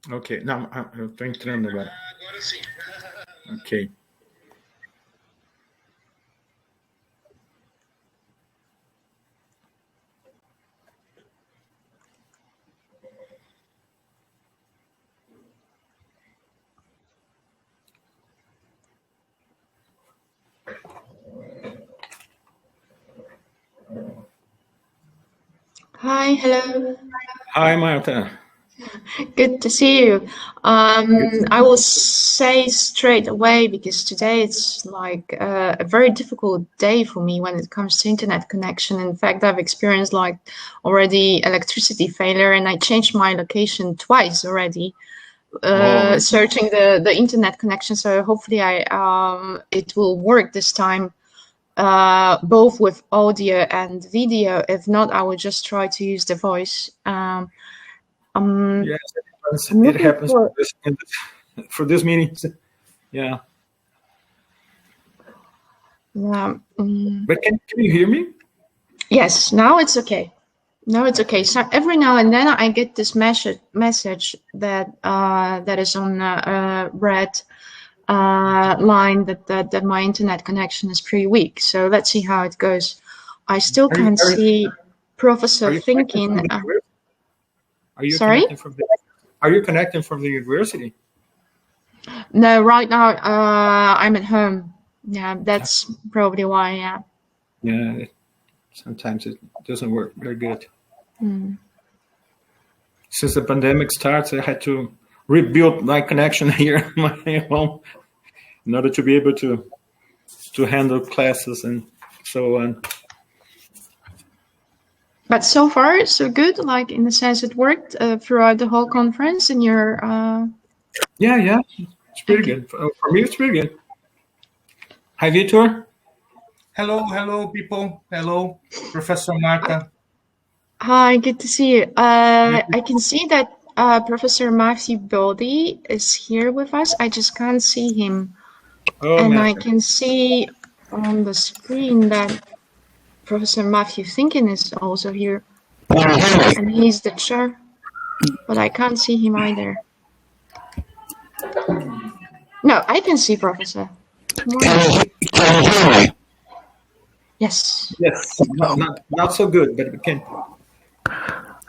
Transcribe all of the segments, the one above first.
Ok, não, eu estou entrando agora. Agora sim. Ok. Hi, hello. Hi, Marta. Good to see you. Good. I will say straight away because today it's like a very difficult day for me when it comes to internet connection. In fact, I've experienced like already electricity failure and I changed my location twice already, searching the internet connection. So hopefully it will work this time, both with audio and video. If not, I will just try to use the voice. Yes, I'm it looking happens for. for this meeting. Yeah. Yeah. But can you hear me? Yes, now it's okay. Now it's okay. So every now and then I get this message that that is on red line that my internet connection is pretty weak. So let's see how it goes. I still Are you, can't are you, see Professor are you connecting from thinking. the university? Are you Sorry? connecting from the Are you connecting from the university? No, right now I'm at home. Yeah, that's probably why. Yeah. Yeah. Sometimes it doesn't work very good. Since the pandemic starts, I had to rebuild my connection here in my home in order to be able to handle classes and so on. But so far, so good. Like in the sense, it worked throughout the whole conference. And your Yeah, it's pretty good. For me, it's pretty good. Hi, Vitor. Hello, people. Hello, Professor Marta. Hi, good to see you. I can see that Professor Matthew Boddy is here with us. I just can't see him, and I Matthew. can see on the screen that Professor Matthew Thinkin is also here, and he's the chair, but I can't see him either. No, I can see Professor. Can you hear me? Yes. Yes, not so good, but we can.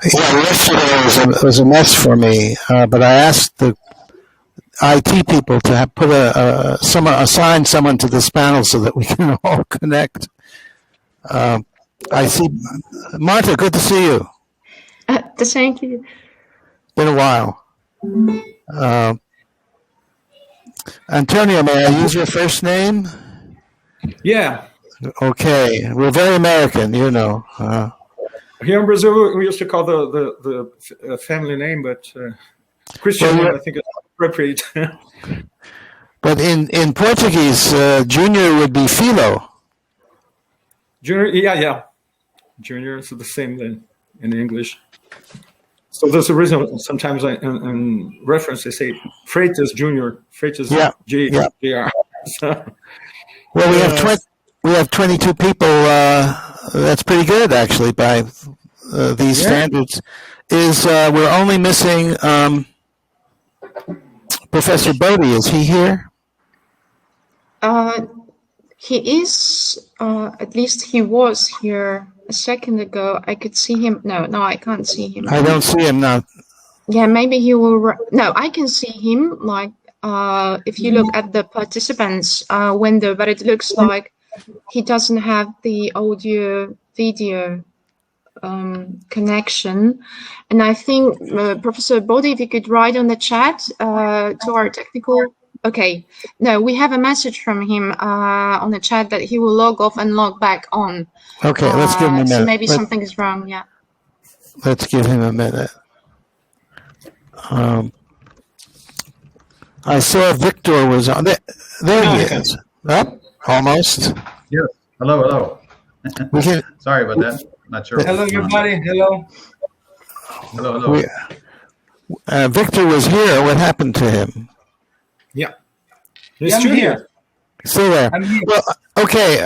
Yeah, yesterday was a mess for me, but I asked the IT people to have put assign someone to this panel so that we can all connect. I see Marta. Good to see you. The same to you. Been a while. Antonio, may I use your first name? Yeah. Okay, we're very American, you know. Here in Brazil, we used to call the family name, but Christian name, I think, is appropriate. But in Portuguese, Junior would be Filho. Junior, yeah. Junior is the same than in English. So there's a reason sometimes in reference they say Freitas Junior, Freitas Jr. So, well, we have 22 people. That's pretty good, actually, by these standards. We're only missing Professor Bodie. Is he here? He is, at least he was here a second ago. I could see him. No, I can't see him. I don't see him now. Yeah, maybe he will. No, I can see him. Like, if you look at the participants window, but it looks like he doesn't have the audio video connection. And I think Professor Bodhi, if you could write on the chat to our technical. Okay, no, we have a message from him on the chat that he will log off and log back on. Okay, let's give him a minute. So maybe something is wrong, yeah. Let's give him a minute. I saw Victor was on. There he is. Up, almost. Yes. Hello. Sorry about that. Not sure. Hello, everybody. Hello. Victor was here. What happened to him? Yeah. I'm here. Still there. I'm here. Well, okay.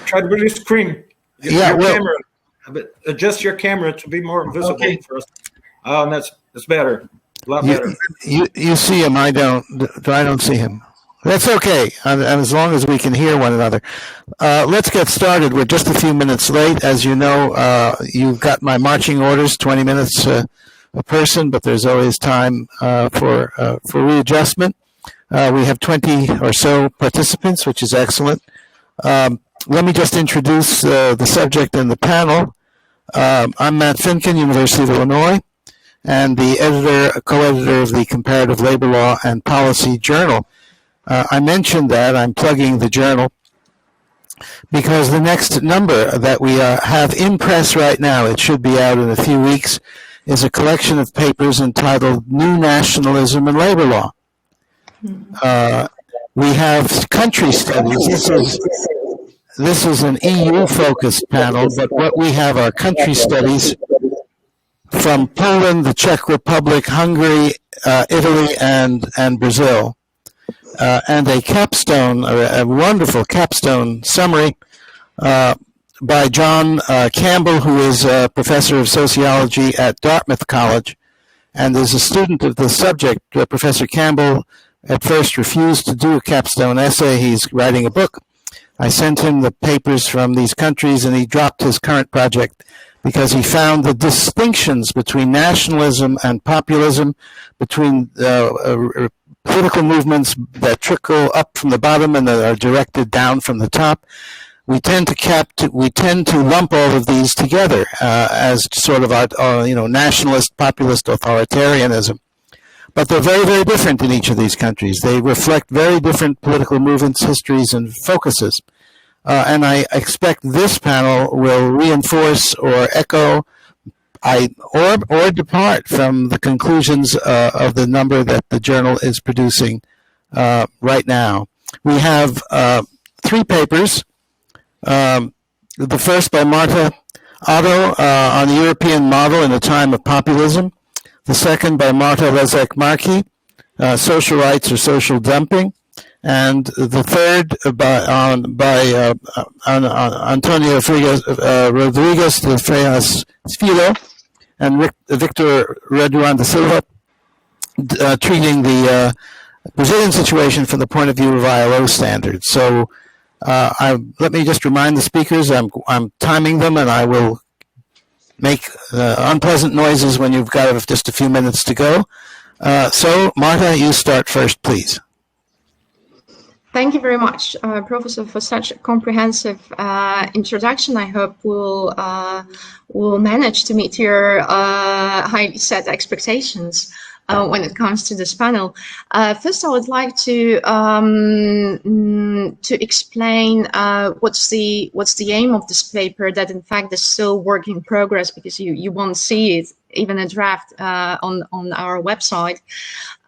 Try to release screen. Your camera. Adjust your camera to be more visible first. Oh, that's better. A lot better. You see him. I don't see him. That's okay, and as long as we can hear one another. Let's get started. We're just a few minutes late. As you know, you've got my marching orders, 20 minutes a person, but there's always time for readjustment. We have 20 or so participants, which is excellent. Let me just introduce the subject and the panel. I'm Matt Finken, University of Illinois, and the co-editor of the Comparative Labor Law and Policy Journal. I mentioned that I'm plugging the journal because the next number that we have in press right now, it should be out in a few weeks, is a collection of papers entitled New Nationalism and Labor Law. We have country studies. This is an EU-focused panel, but what we have are country studies from Poland, the Czech Republic, Hungary, Italy, and Brazil. And a capstone, a wonderful capstone summary by John Campbell, who is a professor of sociology at Dartmouth College and is a student of the subject. Professor Campbell at first refused to do a capstone essay. He's writing a book. I sent him the papers from these countries, and he dropped his current project because he found the distinctions between nationalism and populism, between political movements that trickle up from the bottom and that are directed down from the top. We tend to lump all of these together as sort of nationalist, populist authoritarianism. But they're very, very different in each of these countries. They reflect very different political movements, histories, and focuses. And I expect this panel will reinforce or echo or depart from the conclusions of the number that the journal is producing right now. We have 3 papers. The first by Marta Otto on the European model in a time of populism. The second by Marta Lezek-Markey, social rights or social dumping. And the third by Antonio Rodriguez de Freitas Filo and Victor Reduan da Silva, treating the Brazilian situation from the point of view of ILO standards. So let me just remind the speakers, I'm timing them, and I will make unpleasant noises when you've got just a few minutes to go. So, Marta, you start first, please. Thank you very much, Professor, for such a comprehensive introduction. I hope we'll manage to meet your highly set expectations when it comes to this panel. First, I would like to explain what's the aim of this paper. That in fact is still work in progress, because you won't see it, even a draft, on our website,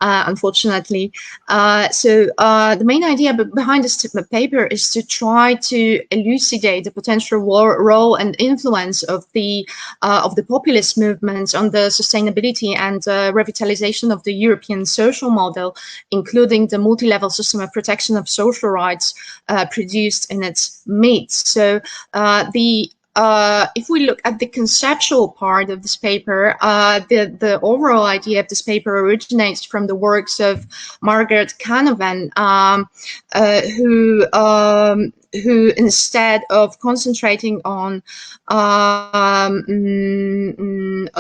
unfortunately. So the main idea behind this paper is to try to elucidate the potential role and influence of the populist movements on the sustainability and revitalization of the European social model, including the multi-level system of protection of social rights produced in its midst. So if we look at the conceptual part of this paper, the overall idea of this paper originates from the works of Margaret Canavan, who instead of concentrating on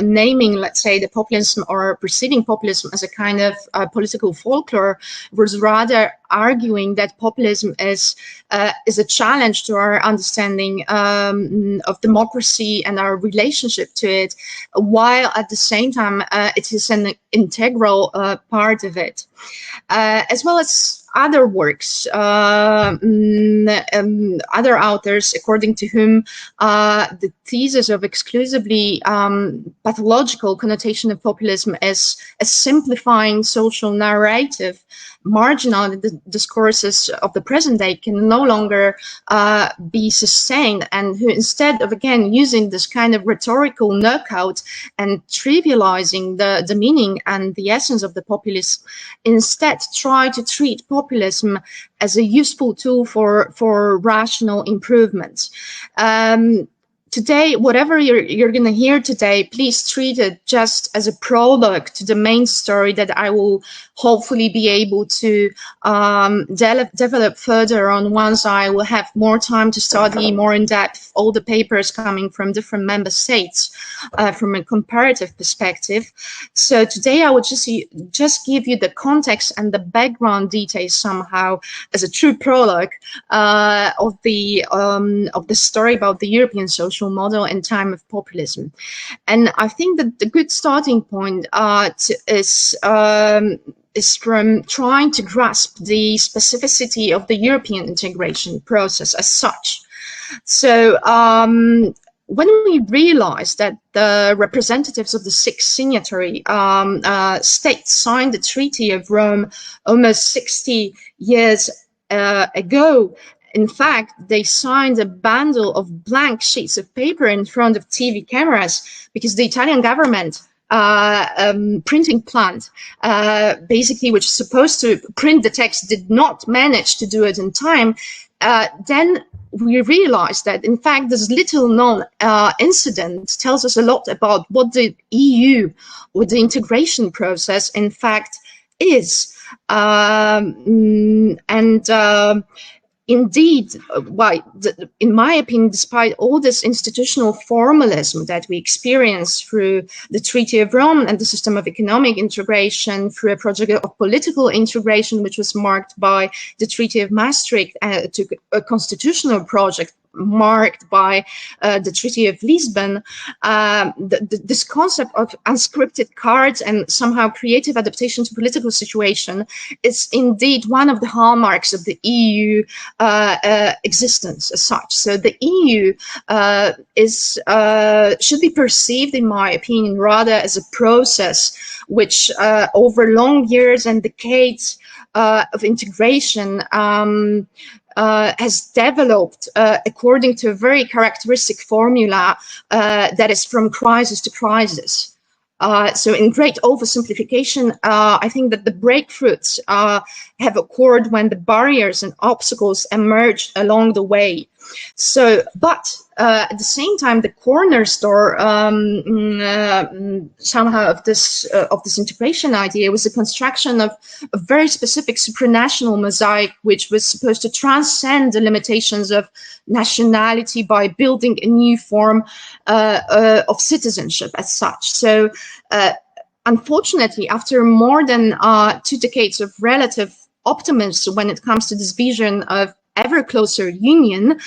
naming, let's say, the populism or perceiving populism as a kind of political folklore, was rather arguing that populism is a challenge to our understanding of democracy and our relationship to it, while at the same time it is an integral part of it, as well as other works, other authors, according to whom the thesis of exclusively pathological connotation of populism is a simplifying social narrative, marginal in the discourses of the present day, can no longer be sustained, and who, instead of again using this kind of rhetorical knockout and trivializing the meaning and the essence of the populism, instead try to treat populism as a useful tool for rational improvement. today, whatever you're going to hear today, please treat it just as a prologue to the main story that I will hopefully be able to develop further on once I will have more time to study more in depth all the papers coming from different member states from a comparative perspective. So today I would just give you the context and the background details somehow as a true prologue of the story about the European social model in time of populism. And I think that the good starting point is from trying to grasp the specificity of the European integration process as such. So when we realized that the representatives of the 6 signatory states signed the Treaty of Rome almost 60 years ago, in fact, they signed a bundle of blank sheets of paper in front of TV cameras because the Italian government printing plant, basically, which is supposed to print the text, did not manage to do it in time. Then we realized that, in fact, this little known incident tells us a lot about what the EU or the integration process, in fact, is. Indeed, in my opinion, despite all this institutional formalism that we experience through the Treaty of Rome and the system of economic integration, through a project of political integration, which was marked by the Treaty of Maastricht, to a constitutional project marked by the Treaty of Lisbon, this concept of unscripted cards and somehow creative adaptation to political situation is indeed one of the hallmarks of the EU existence as such. So the EU should be perceived, in my opinion, rather as a process which over long years and decades of integration has developed according to a very characteristic formula that is from crisis to crisis. So in great oversimplification, I think that the breakthroughs have occurred when the barriers and obstacles emerged along the way. So, but at the same time, the cornerstone somehow of this integration idea was the construction of a very specific supranational mosaic, which was supposed to transcend the limitations of nationality by building a new form of citizenship as such. So, unfortunately, after more than 2 decades of relative optimism when it comes to this vision of ever closer union,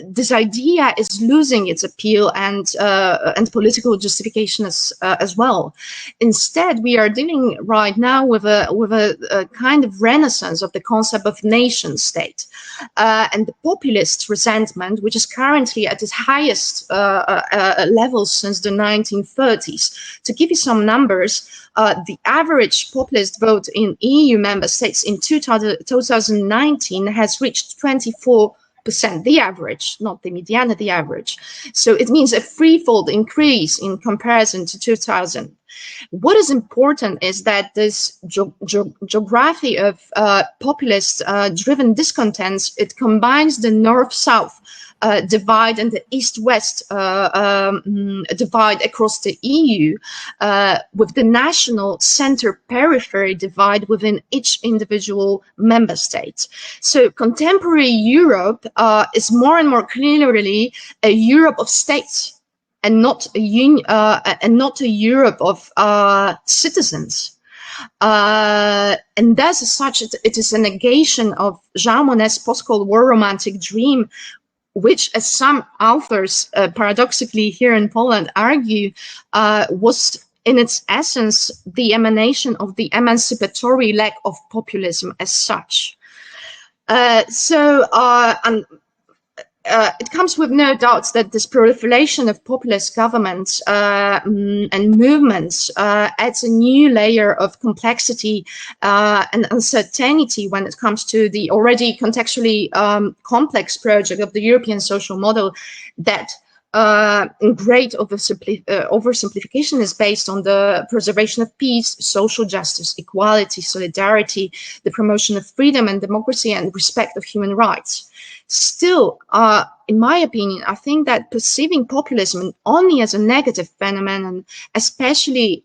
this idea is losing its appeal and political justification as well. Instead, we are dealing right now with a kind of renaissance of the concept of nation state, and the populist resentment, which is currently at its highest level since the 1930s. To give you some numbers, the average populist vote in EU member states in 2019 has reached 24%, the average, not the median, the average. So it means a threefold increase in comparison to 2000. What is important is that this geography of populist-driven discontents, it combines the north-south divide and the east-west divide across the EU with the national center-periphery divide within each individual member state. So contemporary Europe is more and more clearly a Europe of states, and not a Europe of citizens. And thus, as such, it is a negation of Jean Monnet's post-Cold War romantic dream, which, as some authors paradoxically here in Poland argue, was in its essence the emanation of the emancipatory lack of populism as such. It comes with no doubts that this proliferation of populist governments and movements adds a new layer of complexity and uncertainty when it comes to the already contextually complex project of the European social model that great oversimplification is based on the preservation of peace, social justice, equality, solidarity, the promotion of freedom and democracy, and respect of human rights. Still, in my opinion, I think that perceiving populism only as a negative phenomenon, especially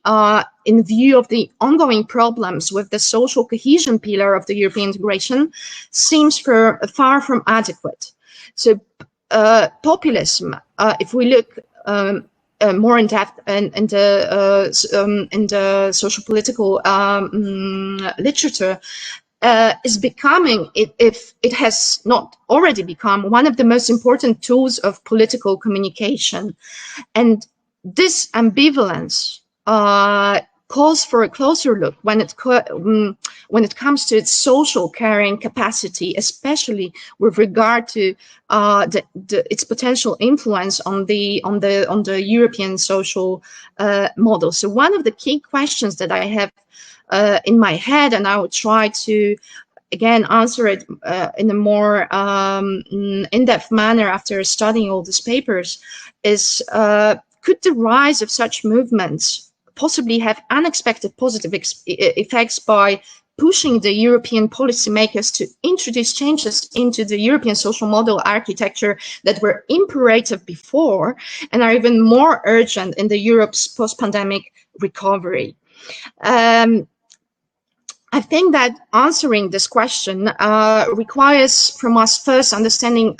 in view of the ongoing problems with the social cohesion pillar of the European integration, seems far from adequate. So populism, if we look more in depth in the social political literature, is becoming, if it has not already become, one of the most important tools of political communication. And this ambivalence calls for a closer look when it comes to its social carrying capacity, especially with regard to its potential influence on the European social model. So one of the key questions that I have in my head, and I will try to again answer it in a more in-depth manner after studying all these papers, is could the rise of such movements possibly have unexpected positive effects by pushing the European policymakers to introduce changes into the European social model architecture that were imperative before and are even more urgent in the Europe's post-pandemic recovery? I think that answering this question requires from us first understanding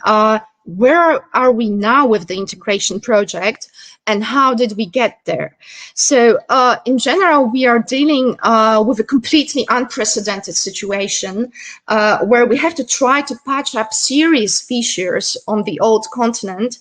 where are we now with the integration project and how did we get there? So in general, we are dealing with a completely unprecedented situation where we have to try to patch up serious fissures on the old continent,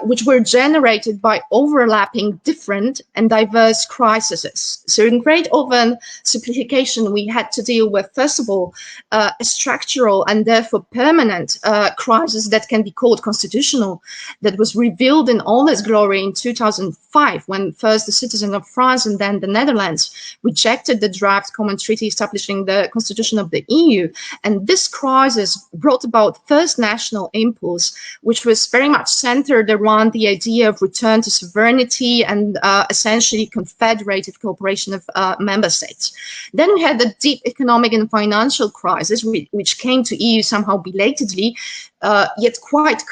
which were generated by overlapping different and diverse crises. So in great oversimplification, we had to deal with, first of all, a structural and therefore permanent crisis that can be called constitutional, that was revealed in all its glory in 2005, when first the citizens of France and then the Netherlands rejected the draft common treaty establishing the constitution of the EU. And this crisis brought about first national impulse, which was very much centered around the idea of return to sovereignty and essentially confederative cooperation of member states. Then we had the deep economic and financial crisis, which came to EU somehow belatedly, yet quite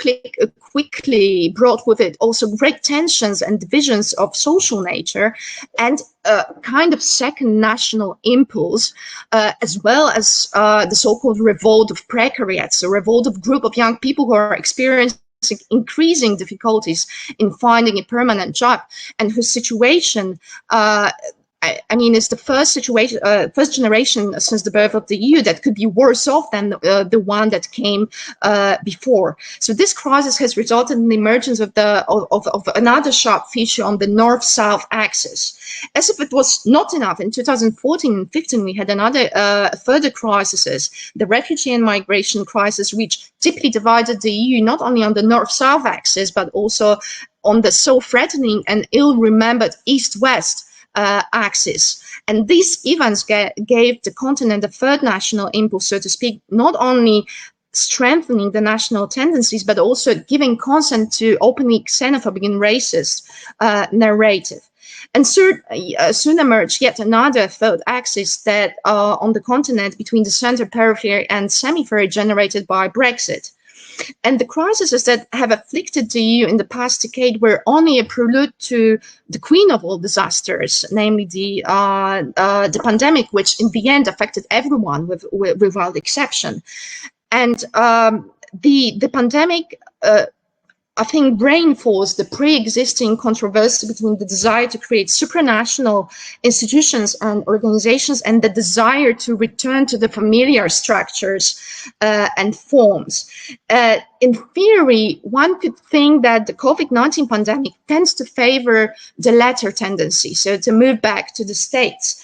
quickly brought with it also great tensions and divisions of social nature and a kind of second national impulse, as well as the so-called revolt of precariats, a revolt of group of young people who are experiencing increasing difficulties in finding a permanent job and whose situation I mean, it's the first generation since the birth of the EU that could be worse off than the one that came before. So this crisis has resulted in the emergence of another sharp feature on the north-south axis. As if it was not enough, in 2014 and 15 we had another further crises, the refugee and migration crisis, which deeply divided the EU not only on the north-south axis but also on the so threatening and ill-remembered east-west axis. And these events gave the continent a third national impulse, so to speak, not only strengthening the national tendencies, but also giving consent to openly xenophobic and racist narrative. And soon emerged yet another third axis that on the continent between the center, periphery, and semi-periphery generated by Brexit. And the crises that have afflicted the EU in the past decade were only a prelude to the queen of all disasters, namely the pandemic, which in the end affected everyone without exception. And the pandemic, I think, reinforced the pre-existing controversy between the desire to create supranational institutions and organizations and the desire to return to the familiar structures and forms. In theory, one could think that the COVID-19 pandemic tends to favor the latter tendency, so to move back to the states,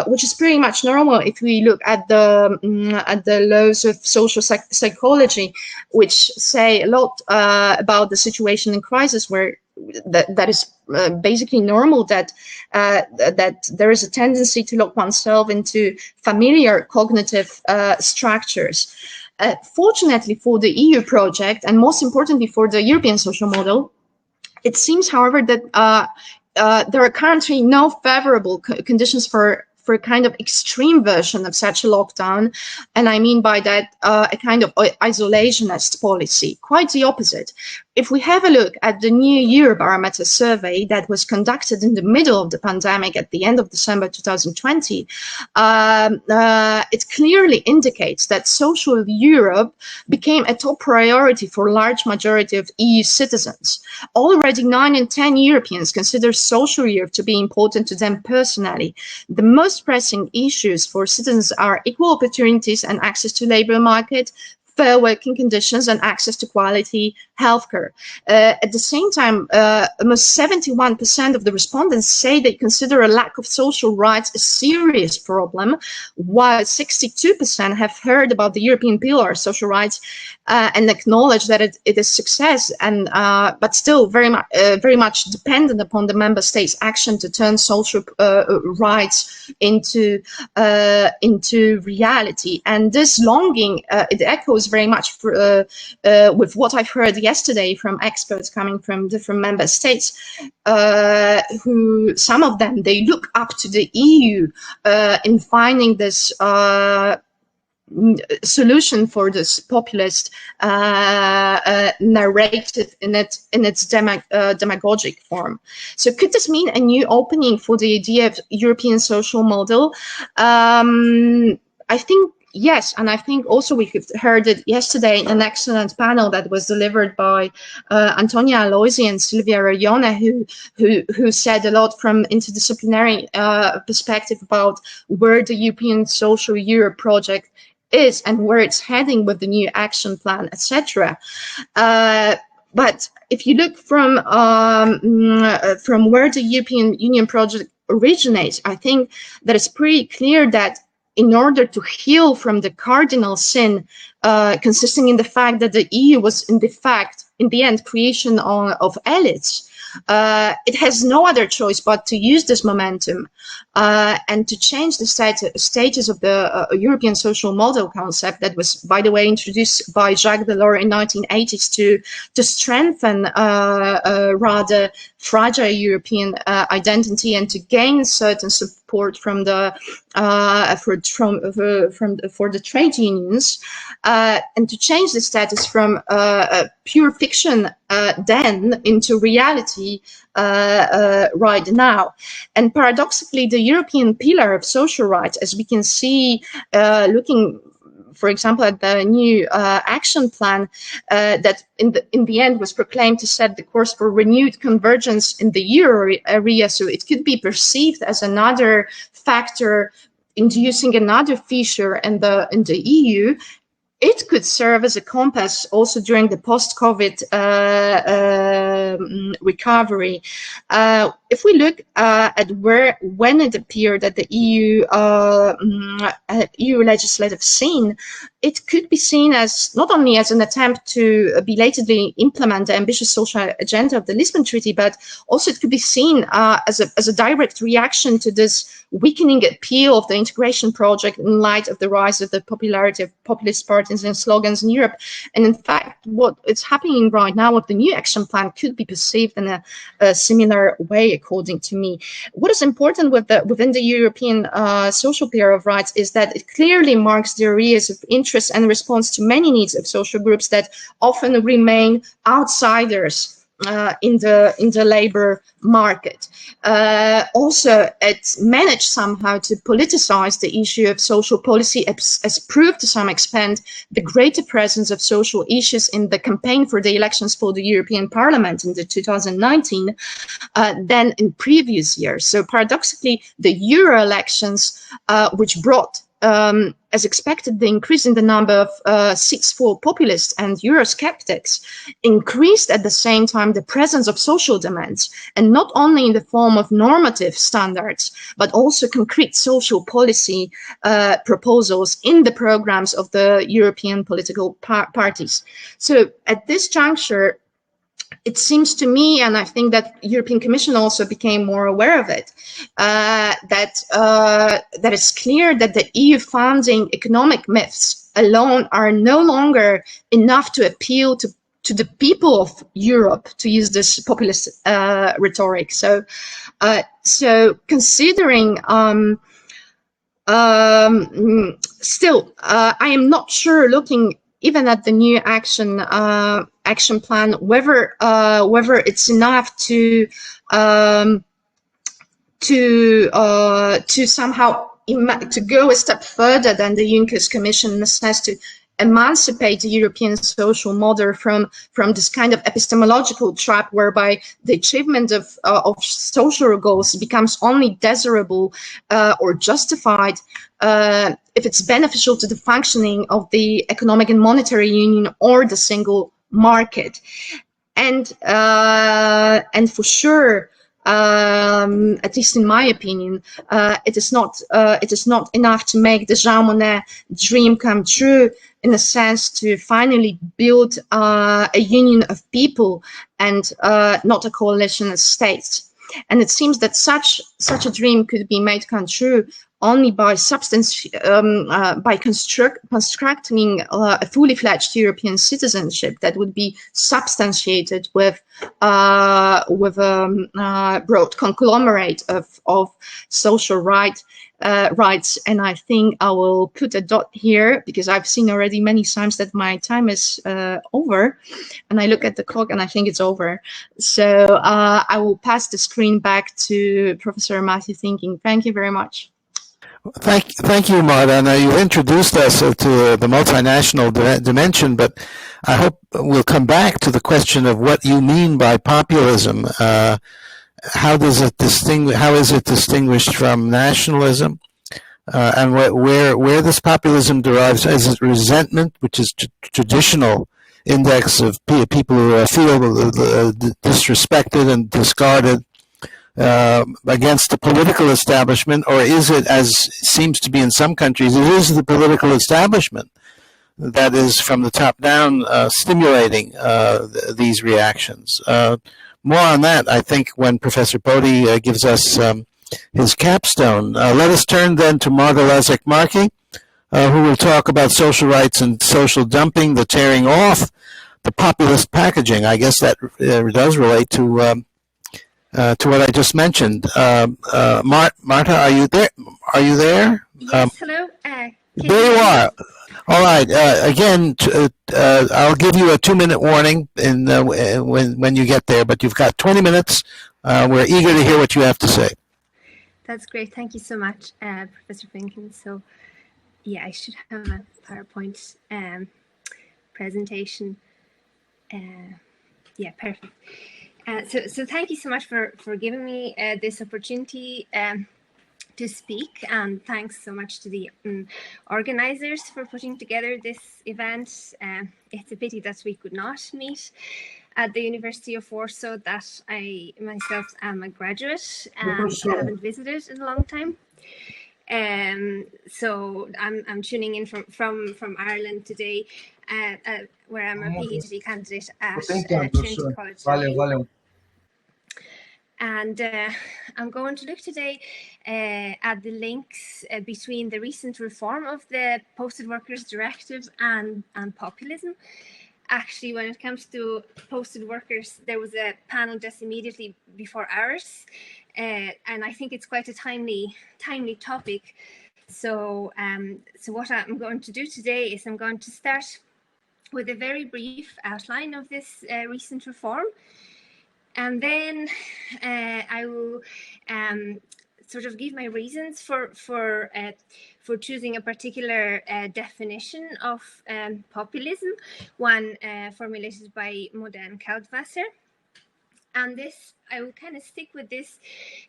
which is pretty much normal if we look at the laws of social psychology, which say a lot about the situation in crisis, where that is basically normal, that there is a tendency to lock oneself into familiar cognitive structures. Fortunately for the EU project, and most importantly for the European social model, It seems, however, that there are currently no favorable conditions for a kind of extreme version of such a lockdown. And I mean by that a kind of isolationist policy. Quite the opposite. If we have a look at the new Eurobarometer survey that was conducted in the middle of the pandemic at the end of December 2020, it clearly indicates that social Europe became a top priority for a large majority of EU citizens. Already 9 in 10 Europeans consider social Europe to be important to them personally. The most pressing issues for citizens are equal opportunities and access to labor market, fair working conditions, and access to quality healthcare. At the same time, almost 71% of the respondents say they consider a lack of social rights a serious problem, while 62% have heard about the European Pillar of Social Rights and acknowledge that it is success, and but still very much dependent upon the member states' action to turn social rights into reality. And this longing, it echoes very much with what I've heard yesterday from experts coming from different member states, who some of them, they look up to the EU in finding this solution for this populist narrative in its demagogic form. So could this mean a new opening for the idea of European social model? I think yes, and I think also we heard it yesterday in an excellent panel that was delivered by Antonia Aloisi and Silvia Rayona, who said a lot from interdisciplinary perspective about where the European Social Europe project is and where it's heading with the new action plan, etc. But if you look from where the European Union project originates, I think that it's pretty clear that in order to heal from the cardinal sin consisting in the fact that the EU was in the end creation of elites, it has no other choice but to use this momentum and to change the stages of the European social model concept that was, by the way, introduced by Jacques Delors in 1980s to strengthen rather fragile European identity and to gain certain support from the for the trade unions, and to change the status from pure fiction then into reality right now. And paradoxically, the European Pillar of Social Rights, as we can see looking, for example, at the new action plan that in the end was proclaimed to set the course for renewed convergence in the euro area, so it could be perceived as another factor inducing another fissure in the EU. It could serve as a compass also during the post-COVID recovery. If we look at when it appeared at the EU legislative scene, it could be seen as not only as an attempt to belatedly implement the ambitious social agenda of the Lisbon Treaty, but also it could be seen as a direct reaction to this weakening appeal of the integration project in light of the rise of the popularity of populist parties and slogans in Europe. And in fact, what is happening right now with the new action plan could be perceived in a similar way, according to me. What is important within the European social pillar of rights is that it clearly marks the areas of interest and response to many needs of social groups that often remain outsiders in the labor market. Also, it managed somehow to politicize the issue of social policy, as proved to some extent the greater presence of social issues in the campaign for the elections for the European Parliament in the 2019 than in previous years. So paradoxically, the Euro elections, which brought as expected, the increase in the number of seats for populists and Eurosceptics increased at the same time the presence of social demands, and not only in the form of normative standards, but also concrete social policy proposals in the programs of the European political parties. So at this juncture, it seems to me, and I think that European Commission also became more aware of it, that it's clear that the EU founding economic myths alone are no longer enough to appeal to to the people of Europe, to use this populist rhetoric. So considering still, I am not sure, looking even at the new action plan, whether it's enough to somehow to go a step further than the Juncker's Commission says, to emancipate the European social model from this kind of epistemological trap whereby the achievement of social goals becomes only desirable or justified if it's beneficial to the functioning of the economic and monetary union or the single market. And for sure, at least in my opinion, it is not enough to make the Jean Monnet dream come true, in a sense, to finally build a union of people and not a coalition of states. And it seems that such a dream could be made come true only by constructing a fully fledged European citizenship that would be substantiated with a broad conglomerate of social rights. And I think I will put a dot here, because I've seen already many times that my time is over, and I look at the clock and I think it's over. So I will pass the screen back to Professor Matthew Thinking. Thank you very much. Thank you, Marta. Now, you introduced us to the multinational dimension, but I hope we'll come back to the question of what you mean by populism. How is it distinguished from nationalism? And where this populism derives? Is it resentment, which is traditional index of people who feel disrespected and discarded against the political establishment, or is it, as seems to be in some countries, it is the political establishment that is from the top down stimulating these reactions? More on that, I think, when Professor Boddy gives us his capstone. Let us turn then to Marta Lazek-Markey, who will talk about social rights and social dumping, the tearing off, the populist packaging. I guess that does relate to what I just mentioned. Marta, are you there? Yes, hello. There you are. All right. Again, I'll give you a 2-minute warning when you get there, but you've got 20 minutes. We're eager to hear what you have to say. That's great. Thank you so much, Professor Finken. So, yeah, I should have a PowerPoint presentation. Yeah, perfect. So thank you so much for giving me this opportunity to speak, and thanks so much to the organizers for putting together this event. It's a pity that we could not meet at the University of Warsaw, that I myself am a graduate and haven't visited in a long time. So I'm tuning in from Ireland today, where I'm a PhD candidate at Trinity College. And I'm going to look today at the links between the recent reform of the Posted Workers Directive and populism. Actually, when it comes to posted workers, there was a panel just immediately before ours, and I think it's quite a timely topic. So, so what I'm going to do today is I'm going to start with a very brief outline of this recent reform, and then I will sort of give my reasons for choosing a particular definition of populism, one formulated by Modern Kaltwasser. And this, I will kind of stick with this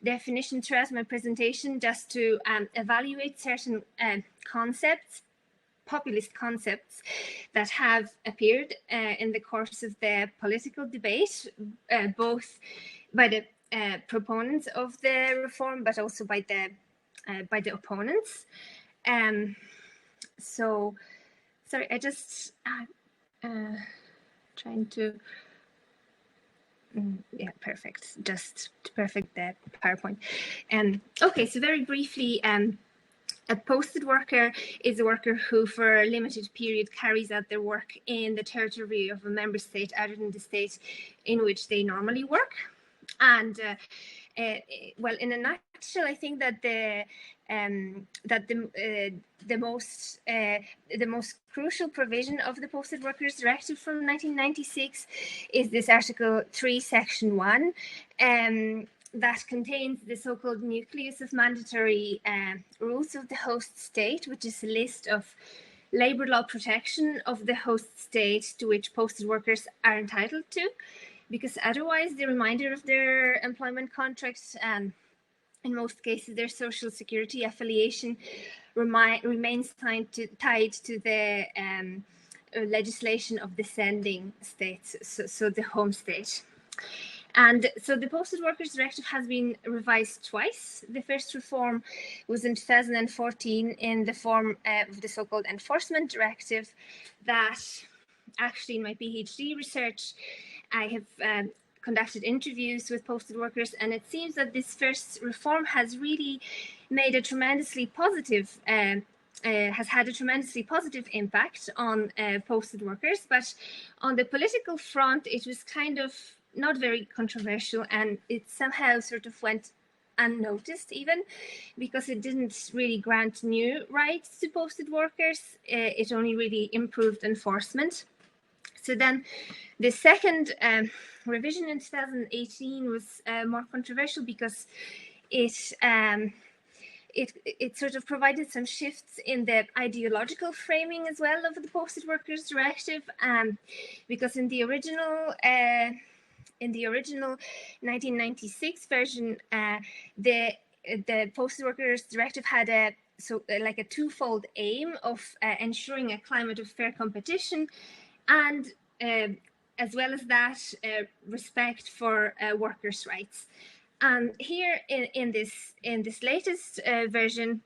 definition throughout my presentation, just to evaluate certain concepts, populist concepts, that have appeared in the course of the political debate, both by the proponents of the reform, but also by the opponents. So, sorry, I just trying to. Yeah, perfect. Just to perfect the PowerPoint. Okay, so very briefly, A posted worker is a worker who, for a limited period, carries out their work in the territory of a member state other than the state in which they normally work. And well, in a nutshell, I think that the most crucial provision of the Posted Workers Directive from 1996 is this Article 3, Section 1. That contains the so-called nucleus of mandatory rules of the host state, which is a list of labour law protection of the host state to which posted workers are entitled to, because otherwise the remainder of their employment contracts and in most cases their social security affiliation remains tied to the legislation of the sending state, so the home state. And so the Posted Workers Directive has been revised twice. The first reform was in 2014 in the form of the so-called Enforcement Directive that actually in my PhD research, I have conducted interviews with posted workers, and it seems that this first reform has really made a tremendously positive has had a tremendously positive impact on posted workers. But on the political front, it was kind of not very controversial, and it somehow sort of went unnoticed, even because it didn't really grant new rights to posted workers. It only really improved enforcement. So then the second revision in 2018 was more controversial because it sort of provided some shifts in the ideological framing as well of the Posted Workers Directive, because in the original 1996 version, the Posted Workers Directive had a twofold aim of ensuring a climate of fair competition, and as well as that, respect for workers' rights. And here in this latest version,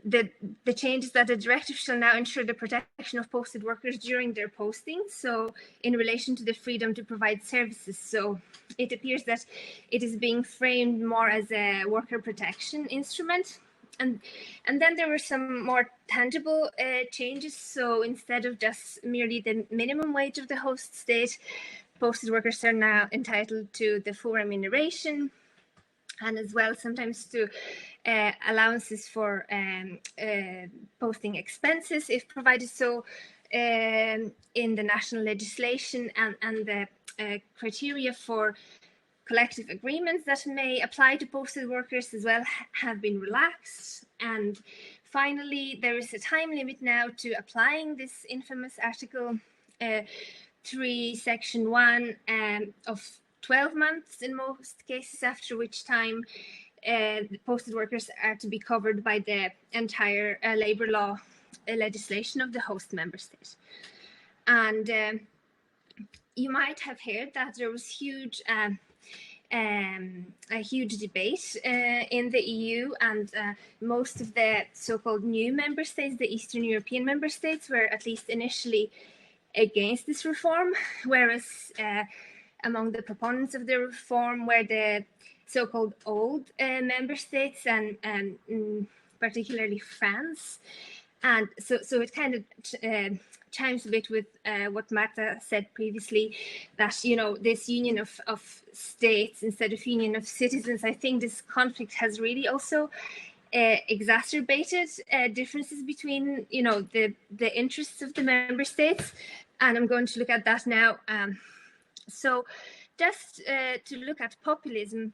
the change is that the directive shall now ensure the protection of posted workers during their posting, so in relation to the freedom to provide services. So it appears that it is being framed more as a worker protection instrument. And then there were some more tangible changes. So instead of just merely the minimum wage of the host state, posted workers are now entitled to the full remuneration, and as well sometimes to allowances for posting expenses if provided so in the national legislation, and the criteria for collective agreements that may apply to posted workers as well have been relaxed. And finally, there is a time limit now to applying this infamous Article 3, Section 1 of 12 months in most cases, after which time the posted workers are to be covered by the entire labour law legislation of the host member state. And you might have heard that there was a huge debate in the EU, and most of the so-called new member states, the Eastern European member states, were at least initially against this reform, whereas among the proponents of the reform were the so-called old member states, and particularly France. And so it kind of chimes a bit with what Marta said previously, that, you know, this union of states instead of union of citizens. I think this conflict has really also exacerbated differences between, you know, the interests of the member states. And I'm going to look at that now. So just to look at populism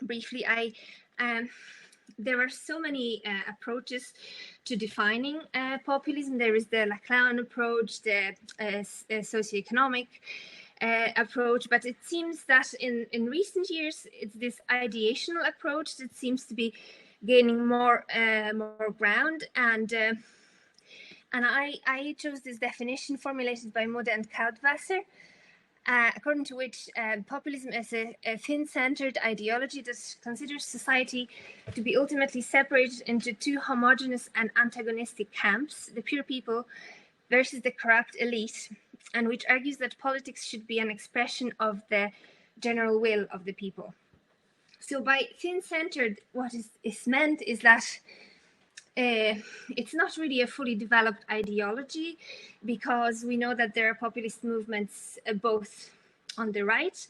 briefly, there are so many approaches to defining populism. There is the Laclau approach, the socioeconomic approach, but it seems that in recent years, it's this ideational approach that seems to be gaining more ground. And I chose this definition formulated by Mode and Kautwasser, according to which populism is a thin-centered ideology that considers society to be ultimately separated into two homogeneous and antagonistic camps, the pure people versus the corrupt elite, and which argues that politics should be an expression of the general will of the people. So by thin-centered, what is meant is that it's not really a fully developed ideology, because we know that there are populist movements both on the right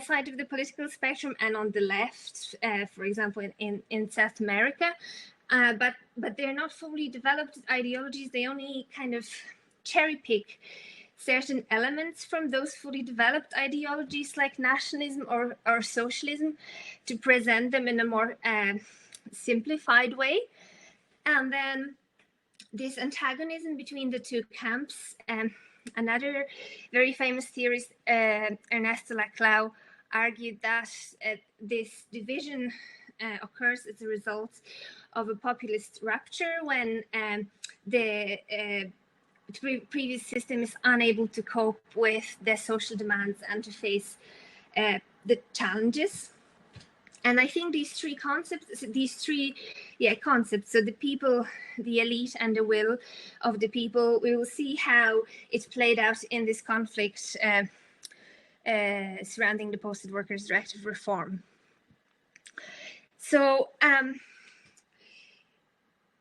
side of the political spectrum and on the left, for example, in South America. But they're not fully developed ideologies. They only kind of cherry pick certain elements from those fully developed ideologies like nationalism or socialism to present them in a more simplified way. And then this antagonism between the two camps, another very famous theorist, Ernesto Laclau, argued that this division occurs as a result of a populist rupture when the previous system is unable to cope with the social demands and to face the challenges. And I think these three concepts, so the people, the elite, and the will of the people, we will see how it's played out in this conflict surrounding the Posted Workers Directive reform. So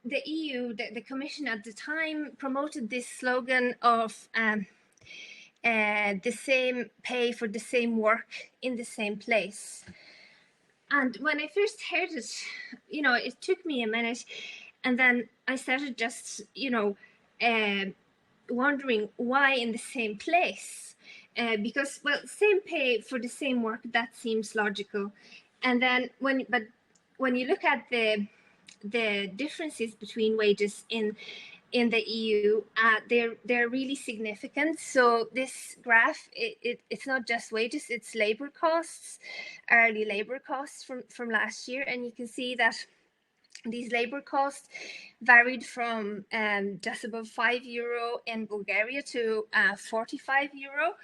the EU, the Commission at the time, promoted this slogan of the same pay for the same work in the same place. And when I first heard it, it took me a minute, and then I started just, wondering why in the same place, because, well, same pay for the same work, that seems logical. And then when you look at the differences between wages in the EU, they're really significant. So this graph, it's not just wages, it's labor costs, hourly labor costs from last year. And you can see that these labor costs varied from just above €5 in Bulgaria to €45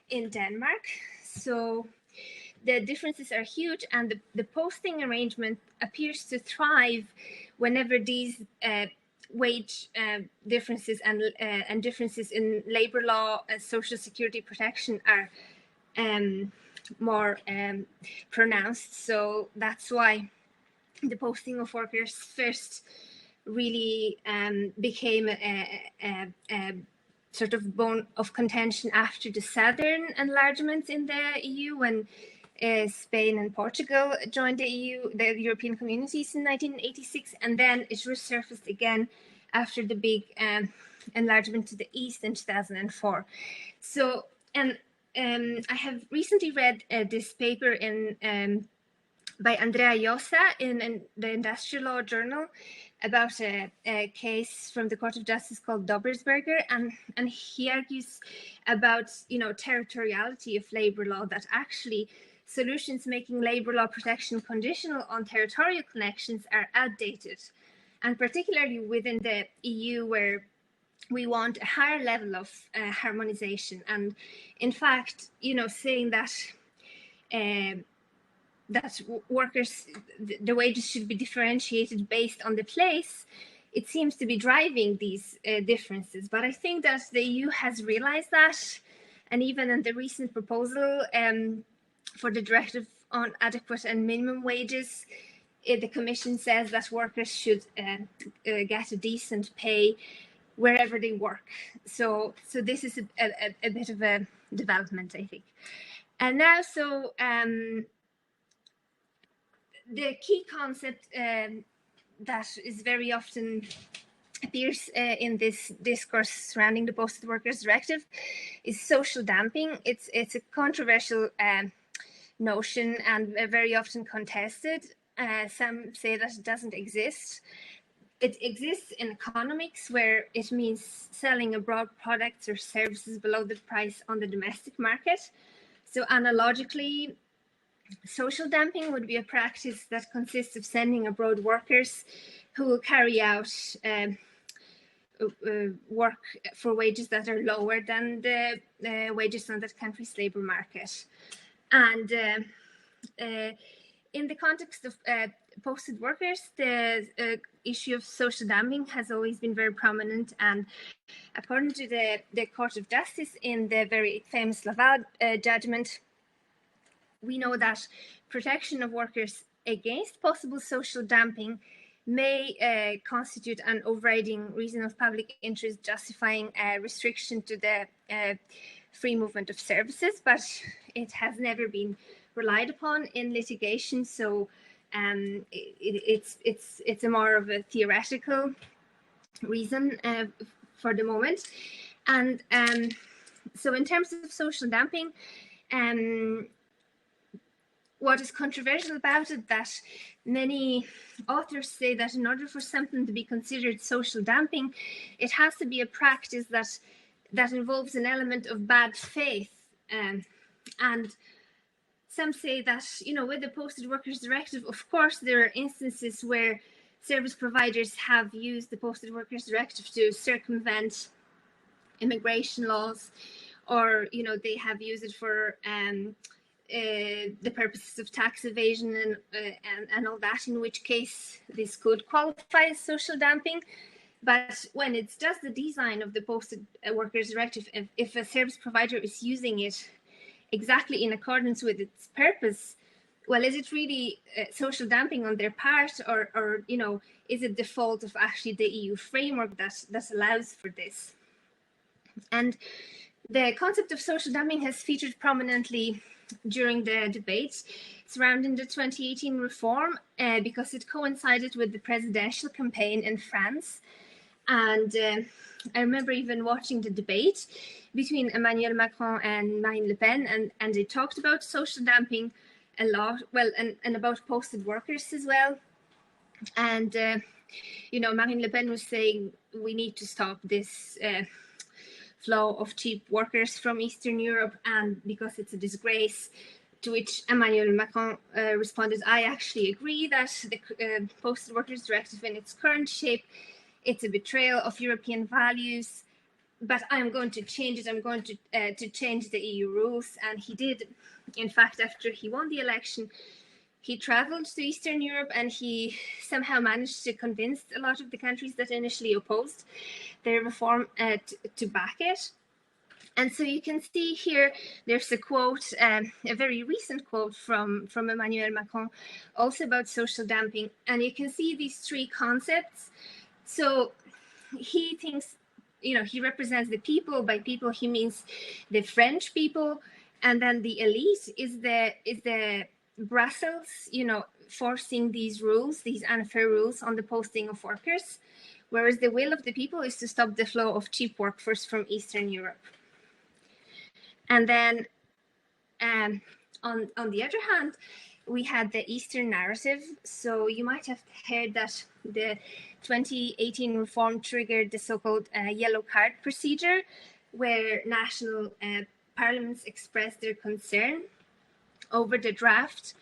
in Denmark. So the differences are huge, and the posting arrangement appears to thrive whenever these wage differences and differences in labor law and social security protection are more pronounced. So that's why the posting of workers first really became a sort of bone of contention after the southern enlargements in the EU, when Spain and Portugal joined the EU, the European communities, in 1986, and then it resurfaced again after the big enlargement to the east in 2004. So, and I have recently read this paper by Andrea Llosa in the Industrial Law Journal about a case from the Court of Justice called Dobbersberger, and he argues about territoriality of labor law, that actually solutions making labor law protection conditional on territorial connections are outdated, and particularly within the EU, where we want a higher level of harmonization. And in fact, saying that that workers, the wages should be differentiated based on the place, it seems to be driving these differences. But I think that the EU has realized that, and even in the recent proposal for the directive on adequate and minimum wages, the Commission says that workers should get a decent pay wherever they work. So this is a bit of a development, I think. And now, so the key concept that is very often appears in this discourse surrounding the Posted Workers Directive is social dumping. It's a controversial notion and very often contested. Some say that it doesn't exist. It exists in economics, where it means selling abroad products or services below the price on the domestic market. So analogically, social dumping would be a practice that consists of sending abroad workers who will carry out work for wages that are lower than the wages on that country's labor market. And in the context of posted workers, the issue of social dumping has always been very prominent. And according to the Court of Justice in the very famous Laval judgment, we know that protection of workers against possible social dumping may constitute an overriding reason of public interest justifying a restriction to the free movement of services, but it has never been relied upon in litigation. So it's a more of a theoretical reason for the moment. And so in terms of social dumping, what is controversial about it, that many authors say that in order for something to be considered social dumping, it has to be a practice that involves an element of bad faith. And some say that, with the Posted Workers Directive, of course, there are instances where service providers have used the Posted Workers Directive to circumvent immigration laws, or, they have used it for the purposes of tax evasion and all that, in which case this could qualify as social dumping. But when it's just the design of the Posted Workers Directive, if a service provider is using it exactly in accordance with its purpose, well, is it really social dumping on their part, or is it the fault of actually the EU framework that allows for this? And the concept of social dumping has featured prominently during the debates surrounding the 2018 reform because it coincided with the presidential campaign in France. And I remember even watching the debate between Emmanuel Macron and Marine Le Pen, and they talked about social dumping a lot, well, and about posted workers as well. And, Marine Le Pen was saying we need to stop this flow of cheap workers from Eastern Europe, and because it's a disgrace. To which Emmanuel Macron responded, I actually agree that the Posted Workers Directive in its current shape, it's a betrayal of European values, but I'm going to change it. I'm going to change the EU rules. And he did. In fact, after he won the election, he traveled to Eastern Europe, and he somehow managed to convince a lot of the countries that initially opposed their reform to back it. And so you can see here, there's a quote, a very recent quote from Emmanuel Macron, also about social dumping. And you can see these three concepts. So he thinks, he represents the people. By people, he means the French people. And then the elite is the Brussels, forcing these rules, these unfair rules on the posting of workers. Whereas the will of the people is to stop the flow of cheap workforce from Eastern Europe. And then on the other hand, we had the Eastern narrative. So you might have heard that the 2018 reform triggered the so-called yellow card procedure, where national parliaments expressed their concern over the draft.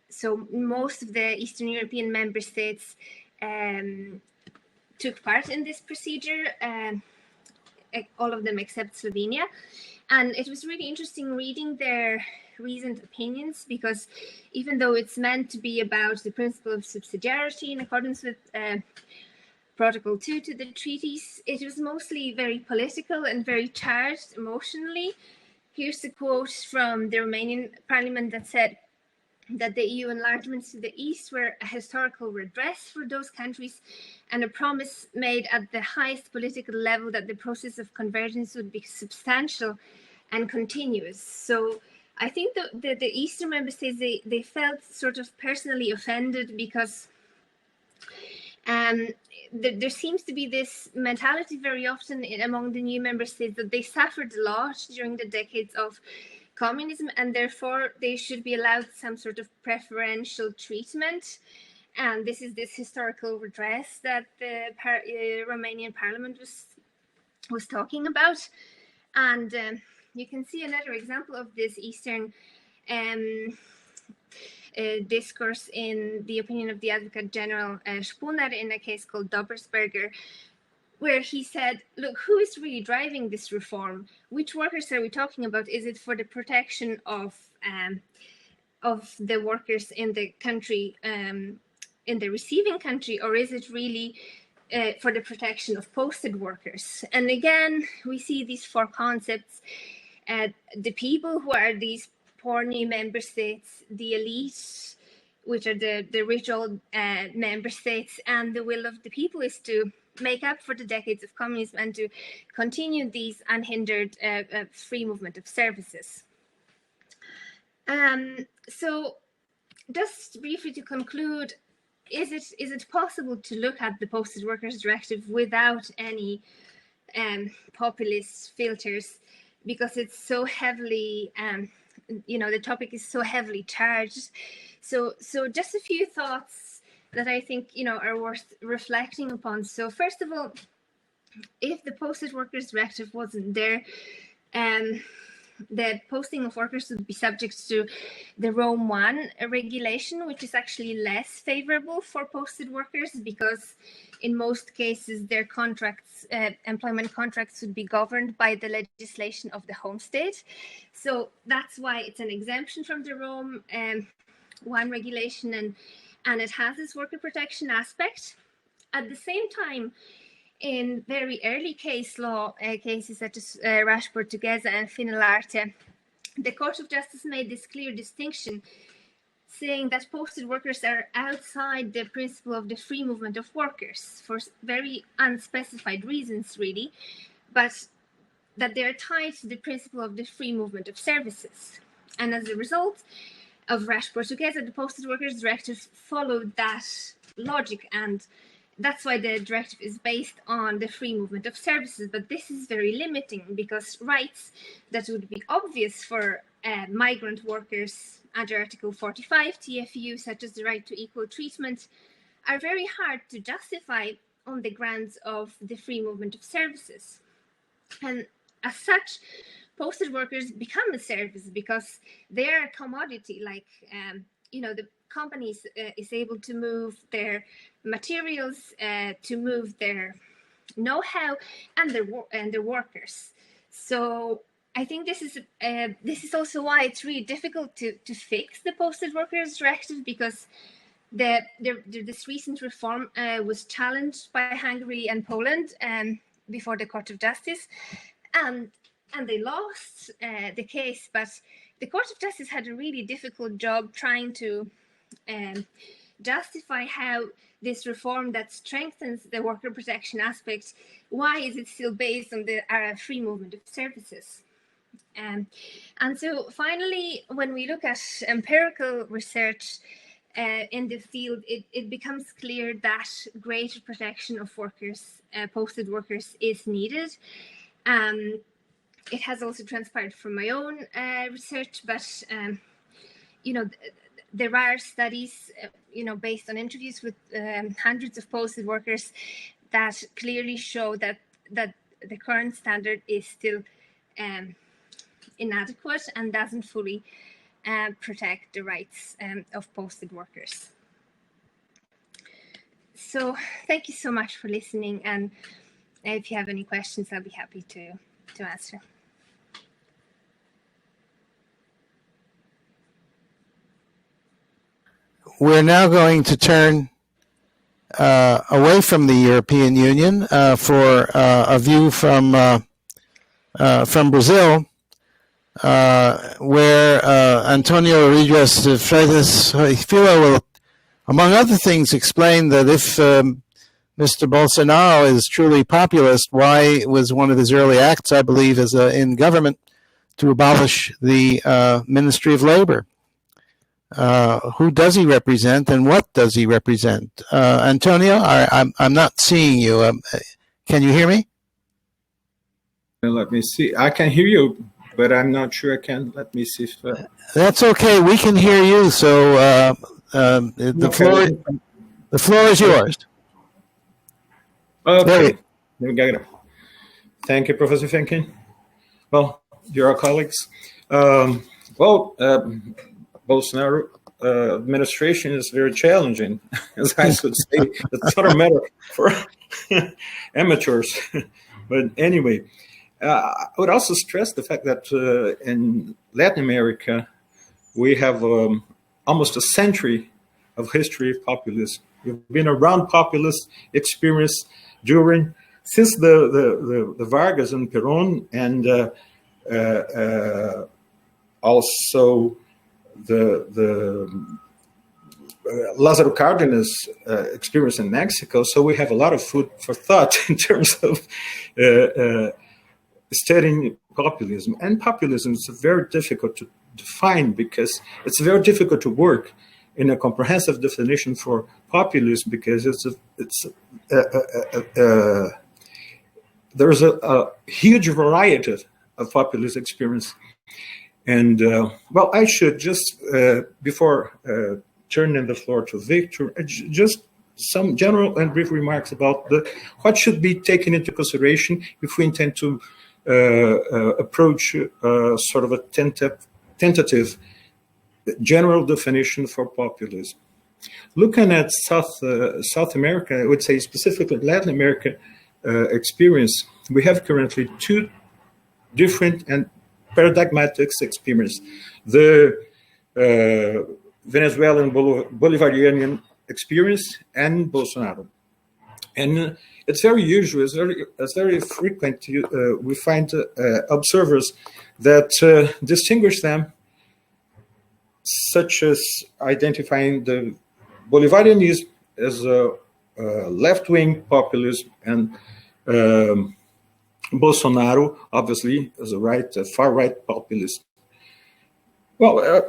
So most of the Eastern European member states took part in this procedure, all of them except Slovenia. And it was really interesting reading their reasoned opinions, because even though it's meant to be about the principle of subsidiarity in accordance with Protocol 2 to the treaties, it was mostly very political and very charged emotionally. Here's a quote from the Romanian parliament that said that the EU enlargements to the east were a historical redress for those countries and a promise made at the highest political level that the process of convergence would be substantial and continuous. So I think the Eastern member states, they felt sort of personally offended, because there seems to be this mentality very often among the new member states that they suffered a lot during the decades of communism, and therefore they should be allowed some sort of preferential treatment. And this is this historical redress that the Romanian parliament was talking about. And you can see another example of this Eastern discourse in the opinion of the Advocate General Spuner in a case called Dobbersberger, where he said, look, who is really driving this reform? Which workers are we talking about? Is it for the protection of the workers in the country, in the receiving country, or is it really for the protection of posted workers? And again, we see these four concepts the people who are these poor new member states, the elite, which are the rich old member states, and the will of the people is to make up for the decades of communism and to continue these unhindered free movement of services. So just briefly to conclude, is it possible to look at the Posted Workers Directive without any populist filters, because it's so heavily the topic is so heavily charged? So just a few thoughts that I think are worth reflecting upon. So first of all, if the Posted Workers Directive wasn't there, the posting of workers would be subject to the Rome I regulation, which is actually less favorable for posted workers, because in most cases their contracts, employment contracts, would be governed by the legislation of the home state. So that's why it's an exemption from the Rome I regulation, and it has this worker protection aspect. At the same time, in very early case law cases such as Rash Portuguesa and Finalarte, the Court of Justice made this clear distinction, saying that posted workers are outside the principle of the free movement of workers for very unspecified reasons, really, but that they are tied to the principle of the free movement of services. And as a result of Rash Portuguesa, the Posted Workers Directive followed that logic, and that's why the directive is based on the free movement of services. But this is very limiting, because rights that would be obvious for migrant workers under Article 45 TFEU, such as the right to equal treatment, are very hard to justify on the grounds of the free movement of services. And as such, posted workers become a service because they are a commodity, like the companies is able to move their materials, to move their know-how and their workers. So I think this is also why it's really difficult to fix the Posted Workers Directive, because this recent reform was challenged by Hungary and Poland before the Court of Justice, and they lost the case. But the Court of Justice had a really difficult job trying to justify how this reform that strengthens the worker protection aspect, why is it still based on the free movement of services? And so finally, when we look at empirical research in the field, it becomes clear that greater protection of workers, posted workers, is needed. It has also transpired from my own research, but there are studies, based on interviews with hundreds of posted workers, that clearly show that the current standard is still inadequate and doesn't fully protect the rights of posted workers. So thank you so much for listening, and if you have any questions, I'll be happy to answer. We're now going to turn away from the European Union for a view from Brazil, where Antonio Rodrigues de Freitas Filho will, among other things, explain that if Mr. Bolsonaro is truly populist, why it was one of his early acts, I believe, as in government, to abolish the Ministry of Labor. Who does he represent, and what does he represent? Antonio, I'm not seeing you. Can you hear me? Let me see. I can hear you, but I'm not sure I can. Let me see if... That's okay. We can hear you. So the floor is yours. Okay. Thank you, Professor Finken. Well, you're our colleagues. Bolsonaro administration is very challenging, as I should say. It's not a matter for amateurs. But anyway, I would also stress the fact that in Latin America, we have almost a century of history of populism. We've been around populist experience since the Vargas and Perón, and also the Lázaro Cárdenas experience in Mexico. So we have a lot of food for thought in terms of studying populism. And populism is very difficult to define because it's very difficult to work in a comprehensive definition for populism because there's a huge variety of populist experience. And well, I should just, before turning the floor to Victor, just some general and brief remarks about what should be taken into consideration if we intend to approach sort of a tentative general definition for populism. Looking at South America, I would say specifically Latin America experience, we have currently two different and paradigmatic experience. The Venezuelan Bolivarian experience and Bolsonaro. And it's very usual, it's very frequent, we find observers that distinguish them, such as identifying the Bolivarianism as a left-wing populism and Bolsonaro, obviously, as a far-right populist. Well,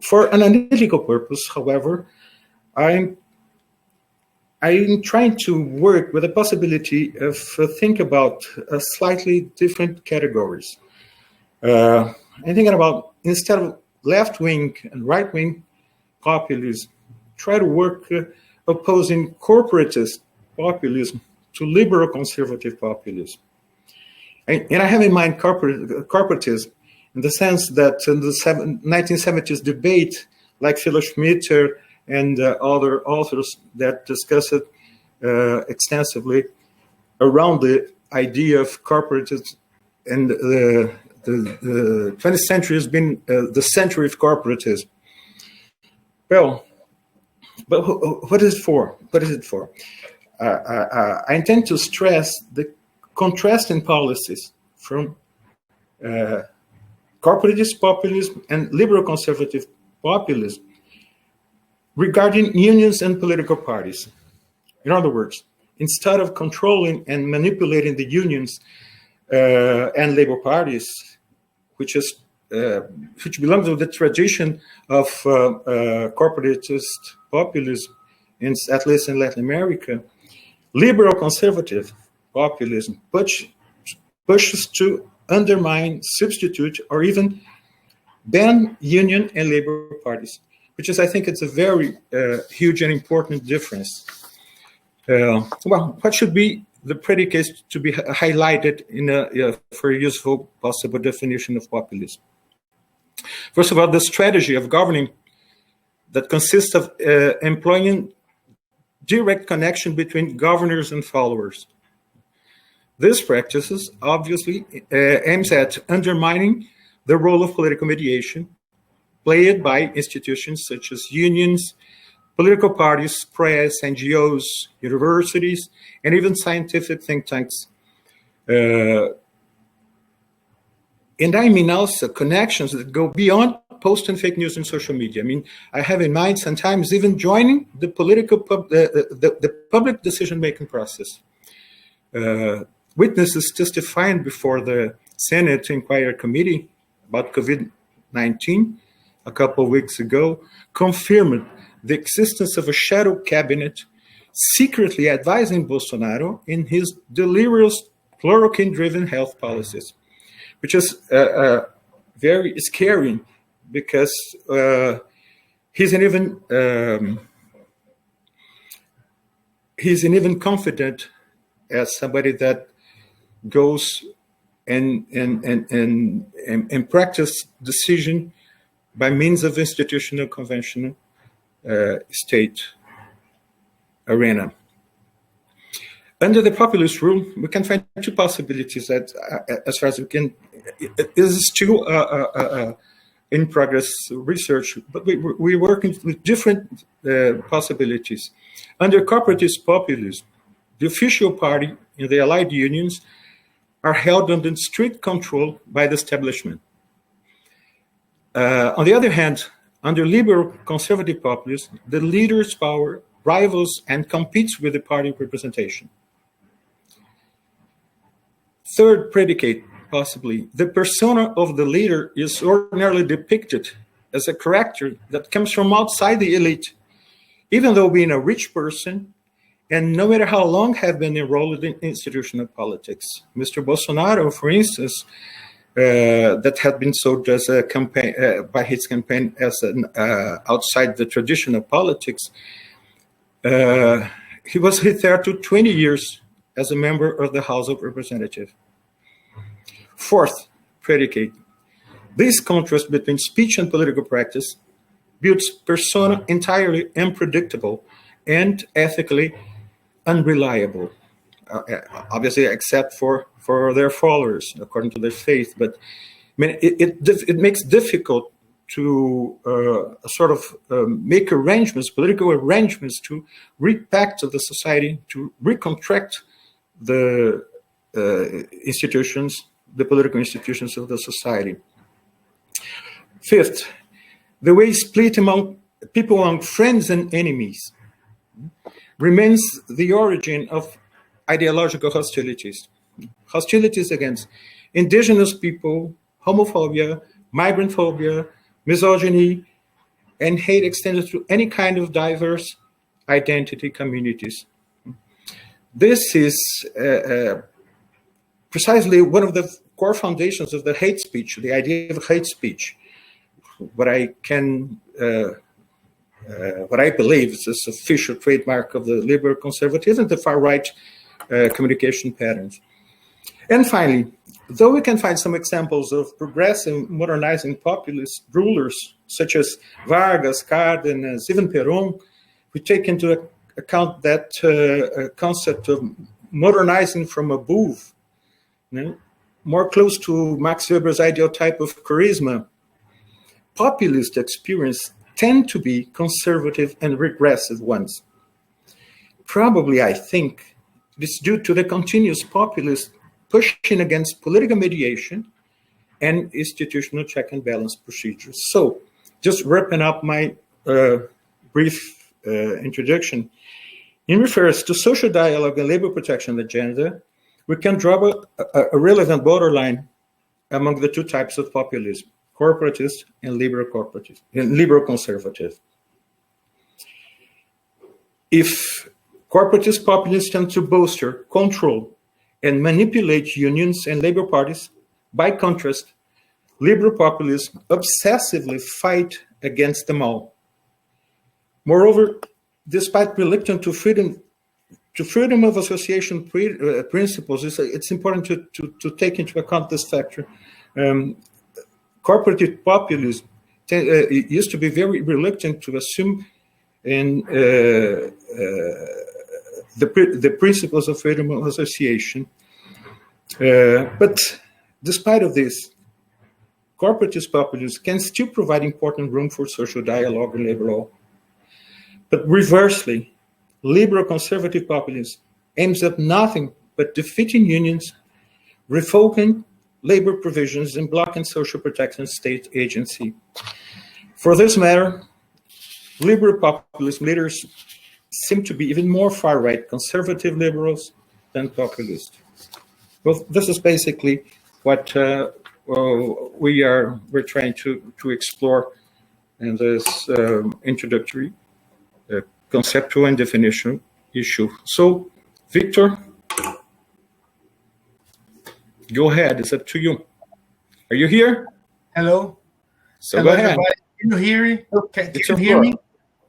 for an analytical purpose, however, I'm trying to work with the possibility of think about slightly different categories. I'm thinking about, instead of left-wing and right-wing populism, try to work opposing corporatist populism to liberal conservative populism. And I have in mind corporatism in the sense that in the 1970s debate, like Philip Schmitter and other authors that discuss it extensively around the idea of corporatism, and the 20th century has been the century of corporatism. Well, but what is it for? What is it for? I intend to stress the contrasting policies from corporatist populism and liberal conservative populism regarding unions and political parties. In other words, instead of controlling and manipulating the unions and labor parties, which belongs to the tradition of corporatist populism, at least in Latin America, liberal conservative populism pushes to undermine, substitute, or even ban union and labor parties, which is, I think, it's a very huge and important difference. Well, what should be the predicates to be highlighted for a useful possible definition of populism? First of all, the strategy of governing that consists of employing direct connection between governors and followers. This practices obviously aims at undermining the role of political mediation played by institutions such as unions, political parties, press, NGOs, universities, and even scientific think tanks. And I mean also connections that go beyond posting fake news in social media. I mean, I have in mind sometimes even joining the the public decision-making process. Witnesses testifying before the Senate Inquiry Committee about COVID-19 a couple of weeks ago confirmed the existence of a shadow cabinet secretly advising Bolsonaro in his delirious chloroquine-driven health policies, which is very scary because he's an even confident as somebody that goes and practice decision by means of institutional conventional state arena. Under the populist rule, we can find two possibilities that, as far as we can, it is still in progress research, but we're working with different possibilities. Under corporatist populism, the official party in the allied unions are held under strict control by the establishment. On the other hand, under liberal conservative populism, the leader's power rivals and competes with the party representation. Third predicate, possibly, the persona of the leader is ordinarily depicted as a character that comes from outside the elite, even though being a rich person, and no matter how long have been enrolled in institutional politics. Mr. Bolsonaro, for instance, that had been sold as a campaign by his campaign as an outside the traditional politics. He was hitherto 20 years as a member of the House of Representatives. Fourth predicate, this contrast between speech and political practice builds persona entirely unpredictable and ethically unreliable, obviously except for their followers, according to their faith. But I mean, it makes difficult to make arrangements, political arrangements, to repact the society, to recontract the institutions, the political institutions of the society. Fifth, the way split among people among friends and enemies remains the origin of ideological hostilities. Hostilities against indigenous people, homophobia, migrant phobia, misogyny, and hate extended to any kind of diverse identity communities. This is precisely one of the core foundations of the hate speech, the idea of hate speech. What I believe is this official trademark of the liberal conservatism and the far-right communication patterns. And finally, though we can find some examples of progressive, modernizing populist rulers, such as Vargas, Cárdenas, even Perón, we take into account that concept of modernizing from above, more close to Max Weber's ideal type of charisma. Populist experience tend to be conservative and regressive ones. Probably, I think, it's due to the continuous populist pushing against political mediation and institutional check and balance procedures. So, just wrapping up my brief introduction, in refers to social dialogue and labor protection agenda, we can draw a relevant borderline among the two types of populism: corporatist and liberal conservative. If corporatist populists tend to bolster, control, and manipulate unions and labor parties, by contrast, liberal populists obsessively fight against them all. Moreover, despite reluctant to freedom of association principles, it's important to take into account this factor. Corporate populism used to be very reluctant to assume the principles of freedom of association. But despite of this, corporatist populism can still provide important room for social dialogue and labor law. But reversely, liberal conservative populism aims at nothing but defeating unions, revoking labor provisions, and blocking social protection state agency. For this matter, liberal populist leaders seem to be even more far-right conservative liberals than populists. Well, this is basically what we're trying to explore in this introductory conceptual and definitional issue. So, Victor, go ahead. It's up to you. Are you here? Hello. So Hello, go ahead. everybody. Can you hear me? Can you hear me?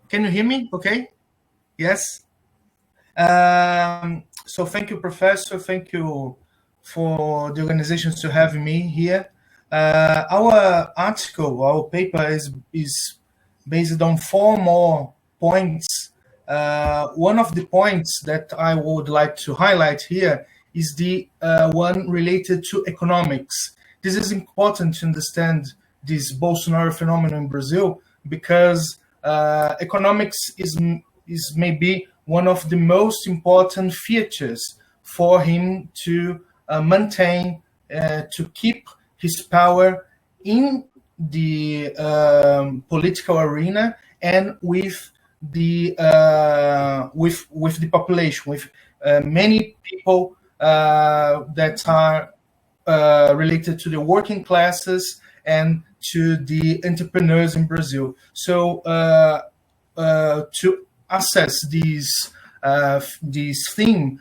Can you hear me? Okay. Yes. So thank you, Professor. Thank you for the organizations to have me here. Our article, our paper is based on 4 more points. One of the points that I would like to highlight here is the one related to economics. This is important to understand this Bolsonaro phenomenon in Brazil because economics is maybe one of the most important features for him to maintain, to keep his power in the political arena and with the population, with many people that are related to the working classes and to the entrepreneurs in Brazil. So to assess this theme,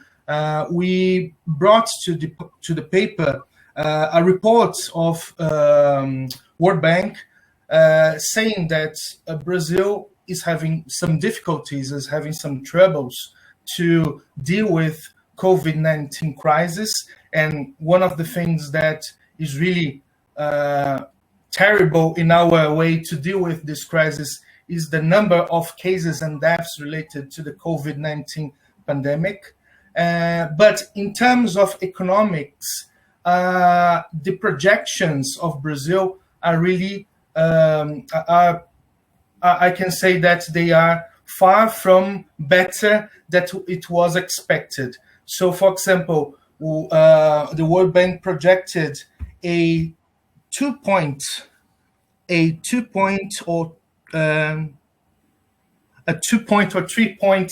we brought to the paper a report of World Bank saying that Brazil is having some difficulties, is having some troubles to deal with COVID-19 crisis. And one of the things that is really terrible in our way to deal with this crisis is the number of cases and deaths related to the COVID-19 pandemic. But in terms of economics, the projections of Brazil are really, I can say that they are far from better than it was expected. So, for example, the World Bank projected a 2 point or 3 point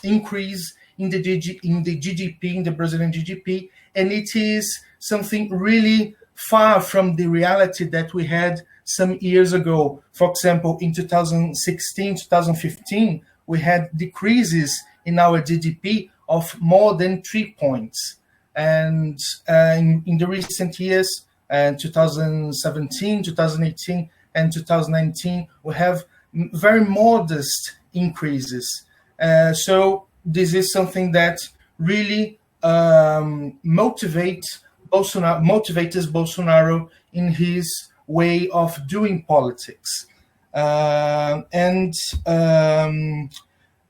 increase in the GDP, in the Brazilian GDP, and it is something really far from the reality that we had some years ago. For example, in 2016, 2015, we had decreases in our GDP of more than 3 points. And in the recent years, 2017, 2018, and 2019, we have very modest increases. So this is something that really motivates Bolsonaro in his way of doing politics. And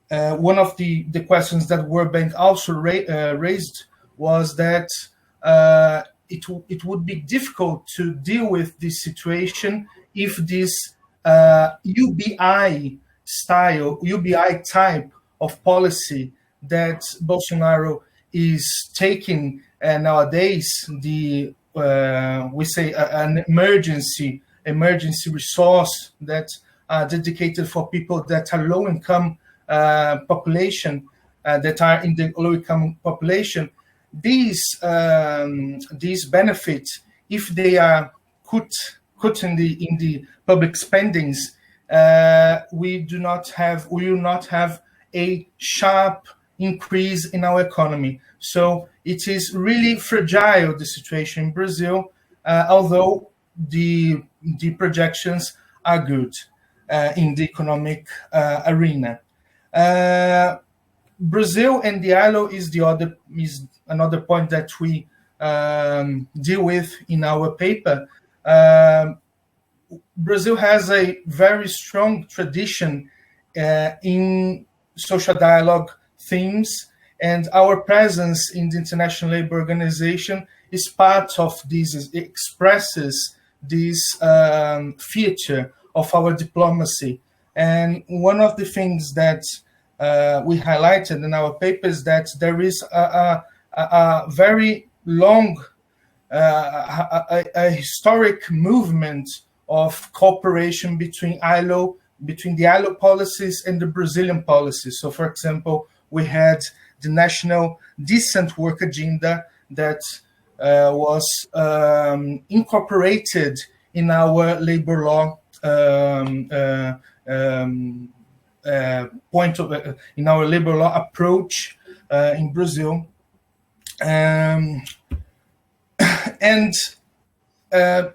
one of the questions that World Bank also raised was that it would be difficult to deal with this situation if this UBI type of policy that Bolsonaro is taking nowadays, we say an emergency resource that are dedicated for people that are low income population, that are in the low income population. These benefits, if they are put in the public spendings, we will not have a sharp increase in our economy. So it is really fragile, the situation in Brazil, although the projections are good in the economic arena. Brazil and the ILO is another point that we deal with in our paper. Brazil has a very strong tradition in social dialogue themes, and our presence in the International Labour Organization is part of this, expresses this feature of our diplomacy. And one of the things that we highlighted in our paper is that there is a very long, a historic movement of cooperation between the ILO policies and the Brazilian policies. So, for example, we had the National Decent Work Agenda that was incorporated in our labor law in our labor law approach in Brazil.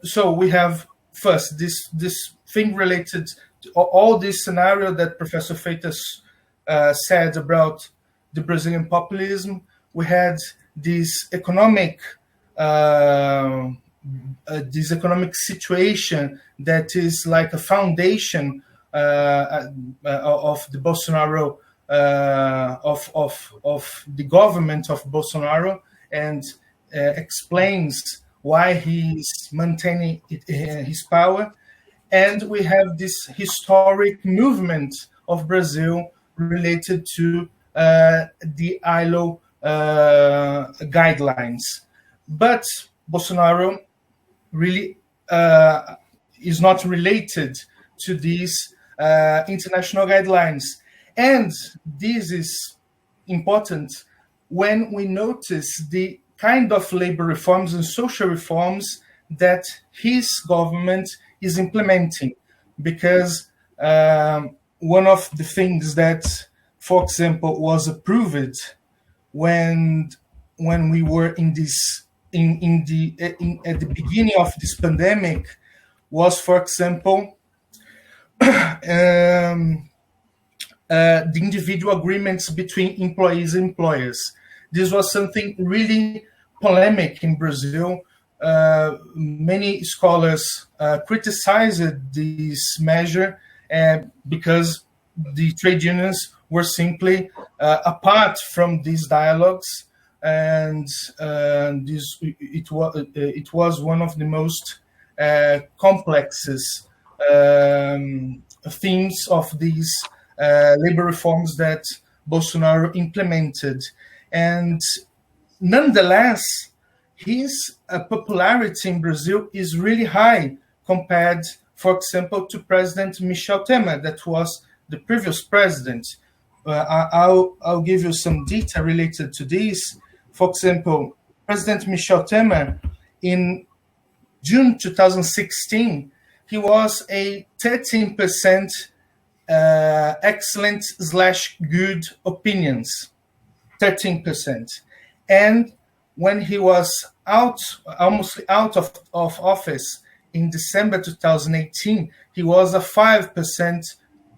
So we have first this thing related to all this scenario that Professor Freitas said about the Brazilian populism. We had this economic situation that is like a foundation of the Bolsonaro of the government of Bolsonaro, and explains why he's maintaining his power. And we have this historic movement of Brazil related to the ILO guidelines. But Bolsonaro really is not related to these international guidelines. And this is important when we notice the kind of labor reforms and social reforms that his government is implementing. Because one of the things that, for example, was approved when we were at the beginning of this pandemic was, for example, the individual agreements between employees and employers. This was something really polemic in Brazil. Many scholars criticized this measure because the trade unions were simply apart from these dialogues, and it was one of the most complex themes of these labor reforms that Bolsonaro implemented. And nonetheless, his popularity in Brazil is really high compared, for example, to President Michel Temer, that was the previous president. I'll give you some data related to this. For example, President Michel Temer, in June 2016, he was a 13% excellent/good opinions, 13%. And when he was almost out of office in December 2018, he was a 5%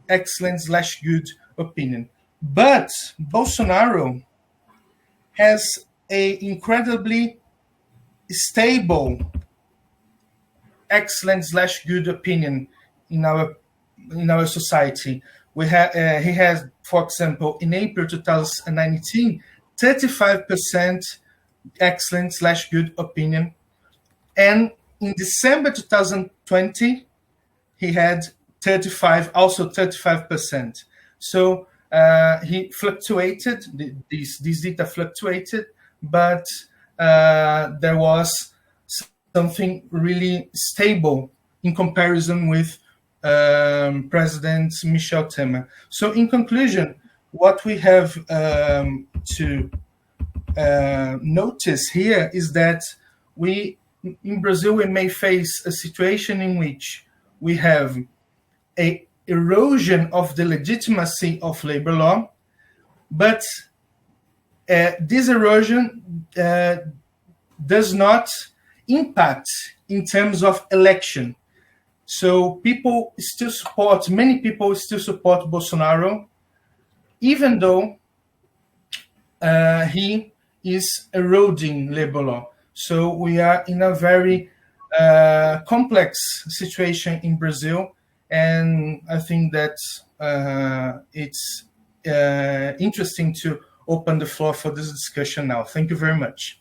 excellent/good opinion. But Bolsonaro has an incredibly stable excellent/good opinion in our society. He has, for example, in April 2019, 35% excellent/good opinion, and in December 2020, he had 35%. So he fluctuated. These data fluctuated, but there was something really stable in comparison with President Michel Temer. So in conclusion, what we have to notice here is that in Brazil, we may face a situation in which we have a erosion of the legitimacy of labor law, but this erosion does not impact in terms of election. So many people still support Bolsonaro, even though he is eroding labor law. So we are in a very complex situation in Brazil, and I think that it's interesting to open the floor for this discussion now. Thank you very much.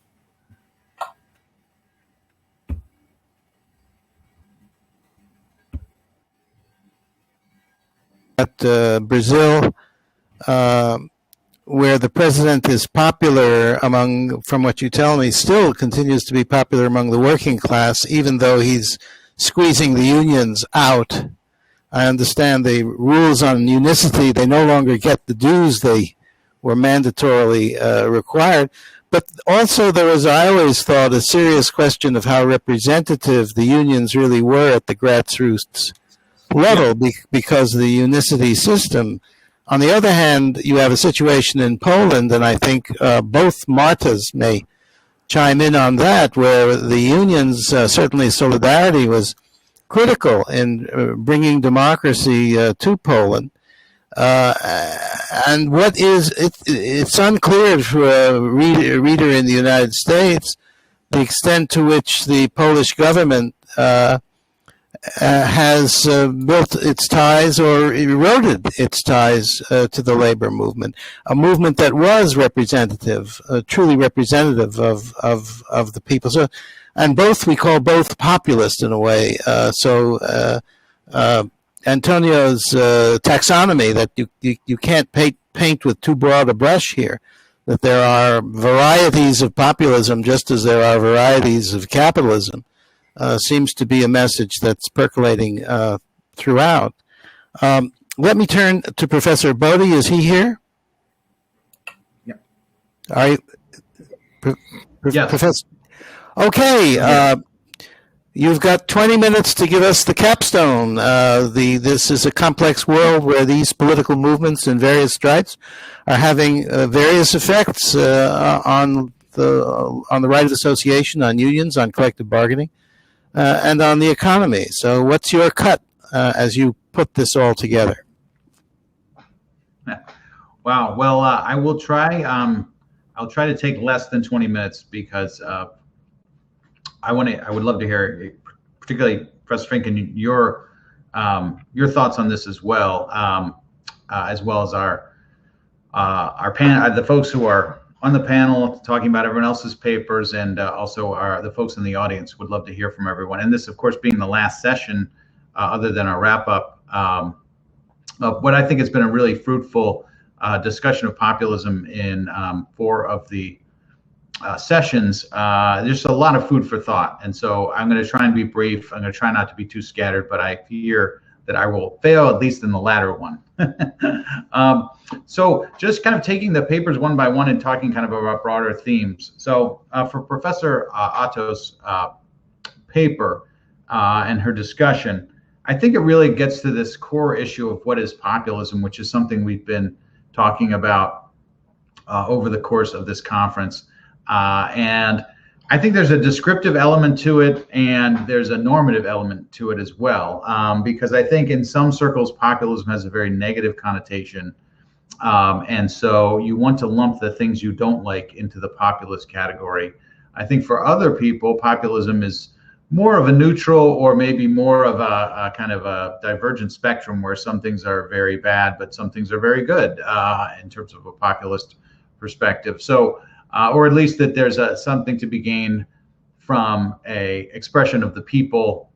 Brazil, where the president is popular from what you tell me, still continues to be popular among the working class, even though he's squeezing the unions out. I understand the rules on unicity, they no longer get the dues they were mandatorily required. But also there was, I always thought, a serious question of how representative the unions really were at the grassroots level because of the unicity system. On the other hand, you have a situation in Poland, and I think both Martas may chime in on that, where the unions, certainly Solidarity, was critical in bringing democracy to Poland. And it's unclear to a reader in the United States the extent to which the Polish government has built its ties or eroded its ties to the labor movement, a movement that was representative, truly representative of the people. So, and we call both populist in a way. Antonio's taxonomy that you can't paint with too broad a brush here. that there are varieties of populism just as there are varieties of capitalism, seems to be a message that's percolating throughout. Let me turn to Professor Bodie. Is he here? Yeah. Are you, Yes. Professor? Okay. You've got 20 minutes to give us the capstone. This is a complex world where these political movements in various stripes are having various effects on the right of association, on unions, on collective bargaining, and on the economy. So, what's your cut as you put this all together? Wow. Well, I will try. I'll try to take less than 20 minutes because I would love to hear, particularly Professor Finken, your thoughts on this as well as our the folks who are on the panel talking about everyone else's papers, and also the folks in the audience. Would love to hear from everyone. And this, of course, being the last session, other than our wrap up, of what I think has been a really fruitful discussion of populism in 4 of the sessions. There's a lot of food for thought, and so I'm going to try and be brief. I'm going to try not to be too scattered, but I fear that I will fail, at least in the latter one. So just kind of taking the papers one by one and talking kind of about broader themes. So for Professor Otto's paper and her discussion, I think it really gets to this core issue of what is populism, which is something we've been talking about over the course of this conference. And I think there's a descriptive element to it, and there's a normative element to it as well, because I think in some circles, populism has a very negative connotation. And so you want to lump the things you don't like into the populist category. I think for other people, populism is more of a neutral, or maybe more of a kind of a divergent spectrum, where some things are very bad, but some things are very good in terms of a populist perspective. So, or at least that there's something to be gained from a expression of the people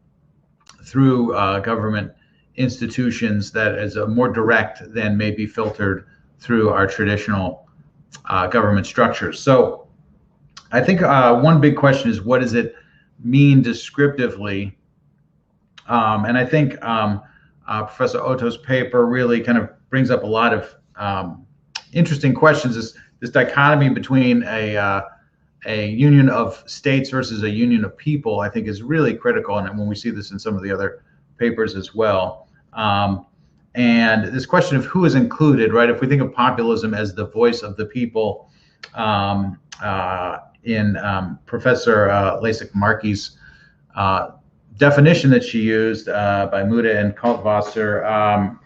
through government institutions that is more direct than maybe filtered through our traditional government structures. So I think one big question is, what does it mean descriptively? And I think Professor Otto's paper really kind of brings up a lot of interesting questions. This dichotomy between a union of states versus a union of people, I think, is really critical, and when we see this in some of the other papers as well. And this question of who is included, right? If we think of populism as the voice of the people, in Professor Lasik-Markey's definition that she used by Muda and Kaltwasser,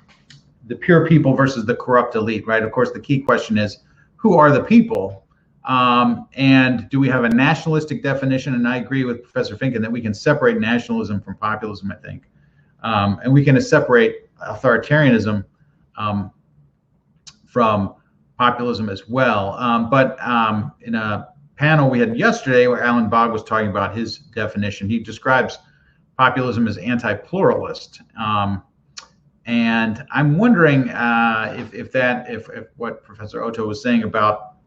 the pure people versus the corrupt elite, right? Of course, the key question is, who are the people? And do we have a nationalistic definition? And I agree with Professor Finken that we can separate nationalism from populism, I think. And we can separate authoritarianism from populism as well. But in a panel we had yesterday where Alan Bogg was talking about his definition, he describes populism as anti-pluralist. And I'm wondering if what Professor Otto was saying about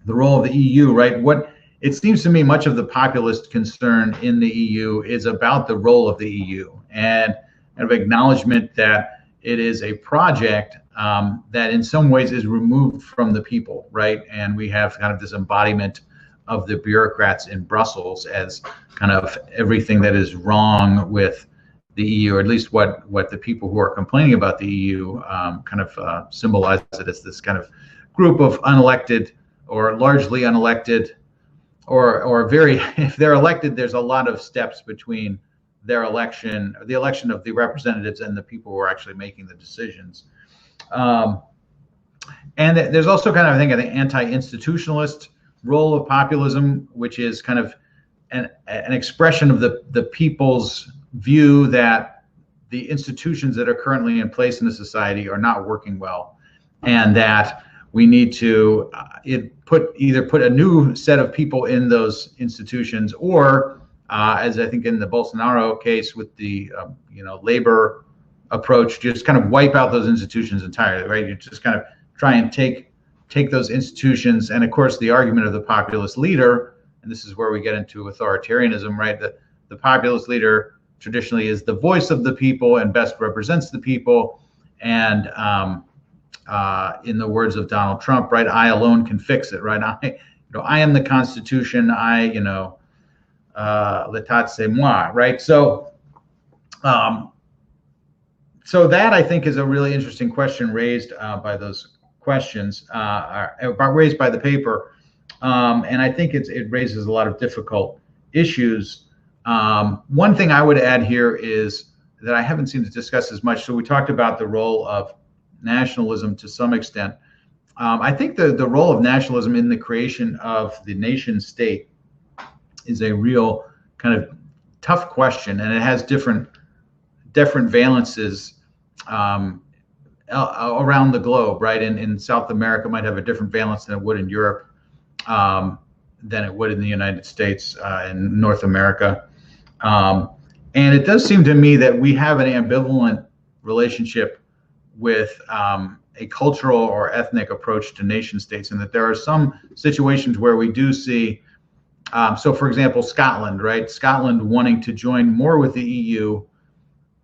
the role of the EU, right? What it seems to me, much of the populist concern in the EU is about the role of the EU, and an acknowledgement that it is a project that in some ways is removed from the people, right? And we have kind of this embodiment of the bureaucrats in Brussels as kind of everything that is wrong with the EU, or at least what the people who are complaining about the EU kind of symbolize it as this kind of group of unelected or largely unelected, or very, if they're elected, there's a lot of steps between their election, the election of the representatives, and the people who are actually making the decisions. And there's also kind of, I think, an anti-institutionalist role of populism, which is kind of an expression of the people's view that the institutions that are currently in place in the society are not working well, and that we need to either put a new set of people in those institutions, or as I think in the Bolsonaro case with the labor approach, just kind of wipe out those institutions entirely, right? You just kind of try and take take those institutions, and of course the argument of the populist leader, and this is where we get into authoritarianism, right? The populist leader traditionally is the voice of the people and best represents the people. And in the words of Donald Trump, right, I alone can fix it, right? I am the Constitution. L'état c'est moi, right? So that I think is a really interesting question raised by those questions, raised by the paper, and I think it raises a lot of difficult issues. One thing I would add here is that I haven't seen it discussed as much. So we talked about the role of nationalism to some extent. I think the role of nationalism in the creation of the nation state is a real kind of tough question, and it has different valences around the globe, right? In South America, it might have a different valence than it would in Europe, than it would in the United States, in North America. And it does seem to me that we have an ambivalent relationship with a cultural or ethnic approach to nation states, and that there are some situations where we do see, so for example, Scotland, right? Scotland wanting to join more with the EU,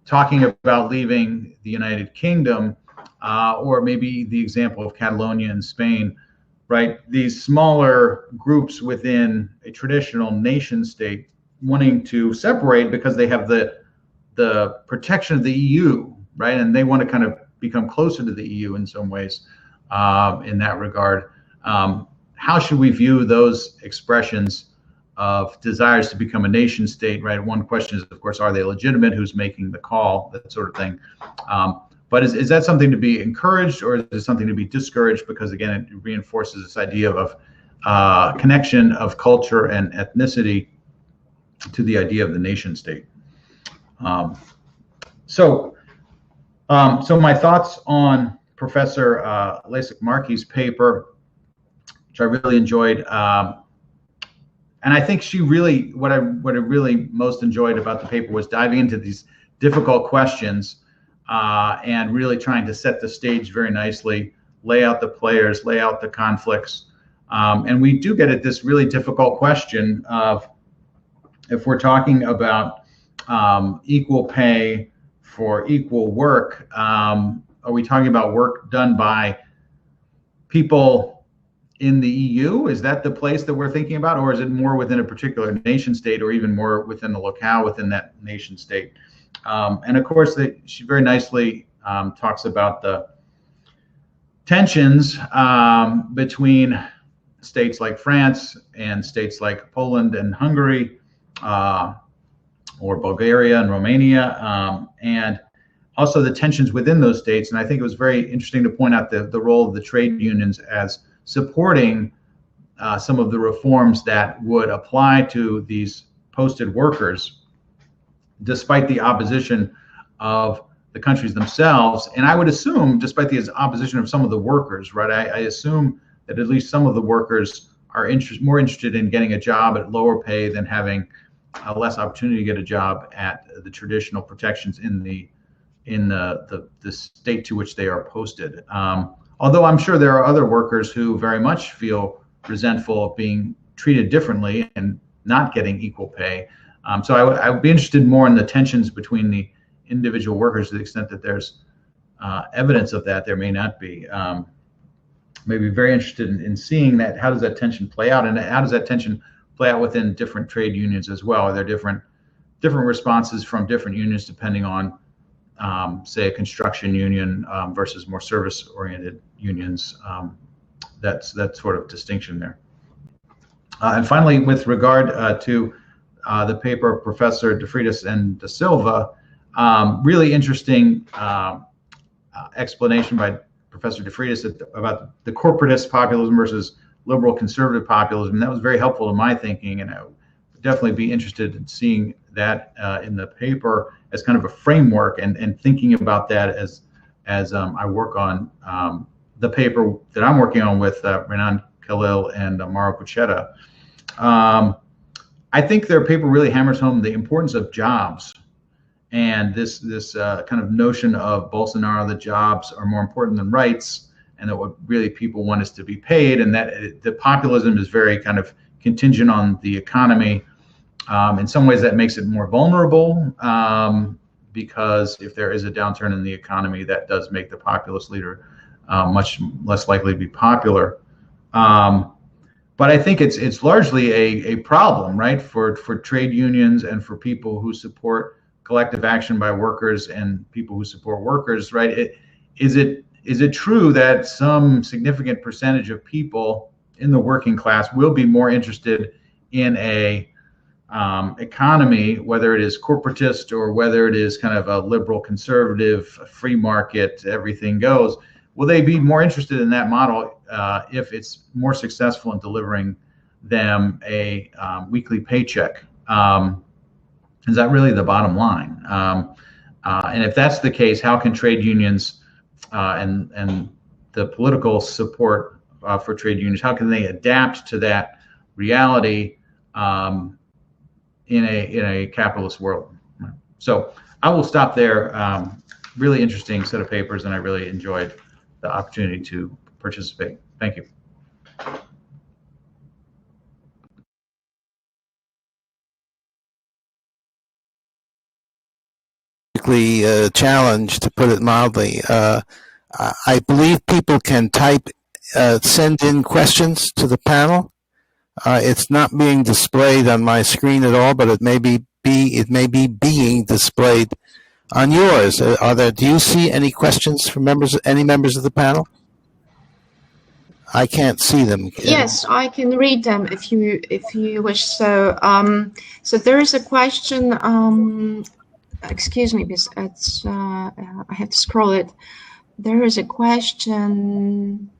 talking about leaving the United Kingdom, or maybe the example of Catalonia in Spain, right? These smaller groups within a traditional nation state wanting to separate because they have the protection of the EU, right? And they want to kind of become closer to the EU in some ways, in that regard. How should we view those expressions of desires to become a nation state, right? One question is, of course, are they legitimate? Who's making the call? That sort of thing. But is that something to be encouraged, or is it something to be discouraged? Because again, it reinforces this idea of connection of culture and ethnicity to the idea of the nation state. So my thoughts on Professor Lasik-Markey's paper, which I really enjoyed, and I think she really, what I really most enjoyed about the paper was diving into these difficult questions and really trying to set the stage very nicely, lay out the players, lay out the conflicts. And we do get at this really difficult question of, if we're talking about equal pay for equal work, are we talking about work done by people in the EU? Is that the place that we're thinking about, or is it more within a particular nation state, or even more within the locale within that nation state? And of course, she very nicely talks about the tensions between states like France and states like Poland and Hungary, or Bulgaria and Romania, and also the tensions within those states. And I think it was very interesting to point out the role of the trade unions as supporting some of the reforms that would apply to these posted workers, despite the opposition of the countries themselves. And I would assume, despite the opposition of some of the workers, right? I assume that at least some of the workers are more interested in getting a job at lower pay than having less opportunity to get a job at the traditional protections in the state to which they are posted. Although I'm sure there are other workers who very much feel resentful of being treated differently and not getting equal pay. So I would be interested more in the tensions between the individual workers, to the extent that there's evidence of that. There may not be. Maybe very interested in seeing that. How does that tension play out, and how does that tension play out within different trade unions as well? Are there different responses from different unions depending on, say, a construction union versus more service-oriented unions? That's that sort of distinction there. And finally, with regard to the paper of Professor De Freitas and De Silva, really interesting explanation by Professor De Freitas about the corporatist populism versus liberal conservative populism. That was very helpful to my thinking, and I would definitely be interested in seeing that in the paper as kind of a framework, and thinking about that as I work on the paper that I'm working on with Renan Khalil and Mauro Puchetta. I think their paper really hammers home the importance of jobs, and this kind of notion of Bolsonaro that jobs are more important than rights, and that what really people want is to be paid, and that the populism is very kind of contingent on the economy. In some ways, that makes it more vulnerable, because if there is a downturn in the economy, that does make the populist leader much less likely to be popular. But I think it's largely a problem, right, for trade unions and for people who support collective action by workers and people who support workers, right? Is it true that some significant percentage of people in the working class will be more interested in a economy, whether it is corporatist or whether it is kind of a liberal conservative free market, everything goes? Will they be more interested in that model if it's more successful in delivering them a weekly paycheck? Is that really the bottom line? And if that's the case, how can trade unions and the political support for trade unions, how can they adapt to that reality in a capitalist world? So I will stop there. Really interesting set of papers, and I really enjoyed the opportunity to participate. Thank you. Challenge, to put it mildly. I believe people can send in questions to the panel. It's not being displayed on my screen at all, but it may be being displayed on yours. Do you see any questions from any members of the panel? I can't see them. Yes, I can read them if you wish. So so there is a question. Excuse me, because it's I have to scroll it. There is a question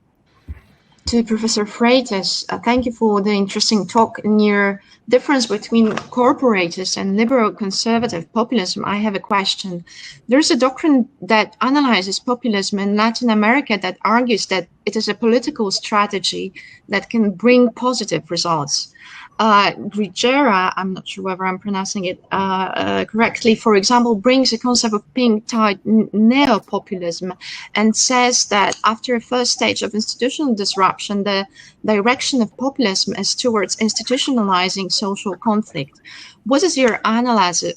to Professor Freitas. Thank you for the interesting talk. In your difference between corporatist and liberal conservative populism, I have a question. There's a doctrine that analyzes populism in Latin America that argues that it is a political strategy that can bring positive results. Grigera, I'm not sure whether I'm pronouncing it correctly, for example, brings a concept of pink-tide neo-populism and says that after a first stage of institutional disruption, the direction of populism is towards institutionalizing social conflict. What is your analysis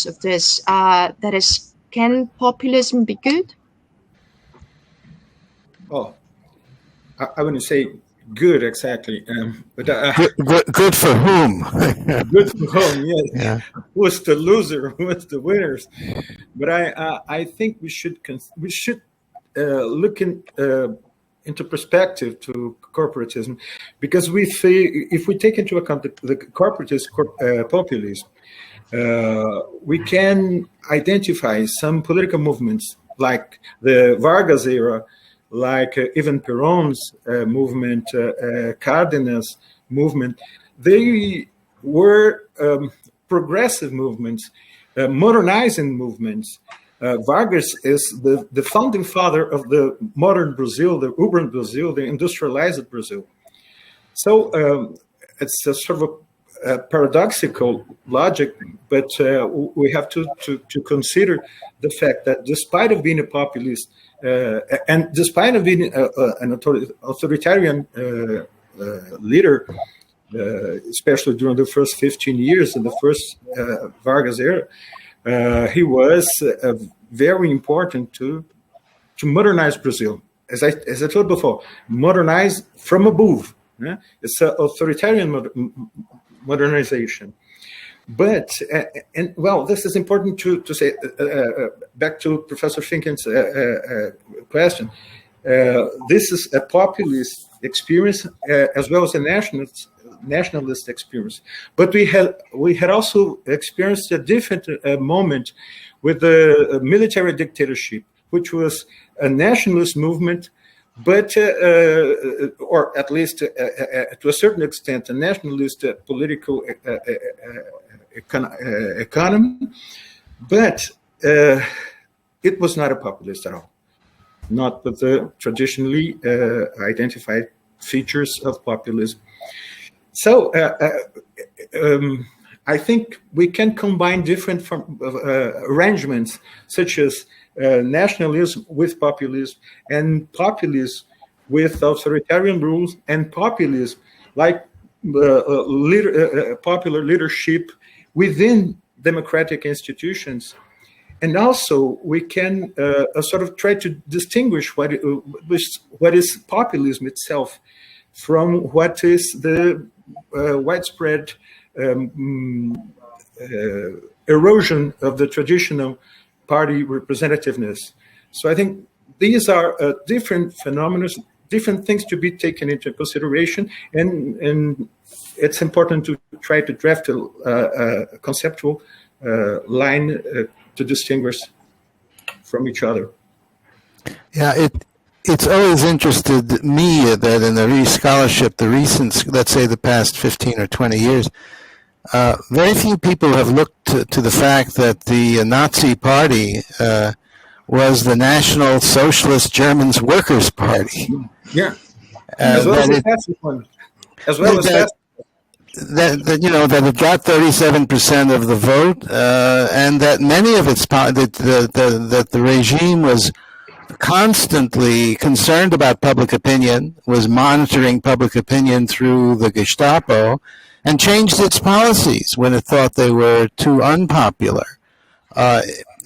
of this? That is, can populism be good? Oh, I wouldn't say good exactly, but good for whom? Good for whom? Yes. Yeah. Who's the loser? Who's the winners? But I think we should look into perspective to corporatism, because if we take into account the corporatist populism, we can identify some political movements like the Vargas era, like even Perón's movement, Cárdenas movement. They were progressive movements, modernizing movements. Vargas is the founding father of the modern Brazil, the urban Brazil, the industrialized Brazil. So it's a sort of a paradoxical logic, but we have to consider the fact that despite of being a populist, and despite of being an authoritarian leader, especially during the first 15 years in the first Vargas era, he was very important to modernize Brazil. As I told before, modernize from above. Yeah? It's an authoritarian modernization. But, this is important to say, back to Professor Finken's question. This is a populist experience as well as a nationalist experience. But we had also experienced a different moment with the military dictatorship, which was a nationalist movement, but or at least to a certain extent, a nationalist political economy, but it was not a populist at all, not with the traditionally identified features of populism. So I think we can combine different arrangements, such as nationalism with populism, and populism with authoritarian rules, and populism like popular leadership within democratic institutions. And also, we can sort of try to distinguish what is populism itself from what is the widespread erosion of the traditional party representativeness. So I think these are different phenomena, different things to be taken into consideration, and it's important to try to draft a conceptual line to distinguish from each other. Yeah, it's always interested me that in the scholarship, the recent, let's say the past 15 or 20 years, very few people have looked to the fact that the Nazi Party was the National Socialist Germans Workers' Party. Yeah, as well as the fascist one. As well as that it got 37% of the vote, and that many of its that the regime was constantly concerned about public opinion, was monitoring public opinion through the Gestapo, and changed its policies when it thought they were too unpopular.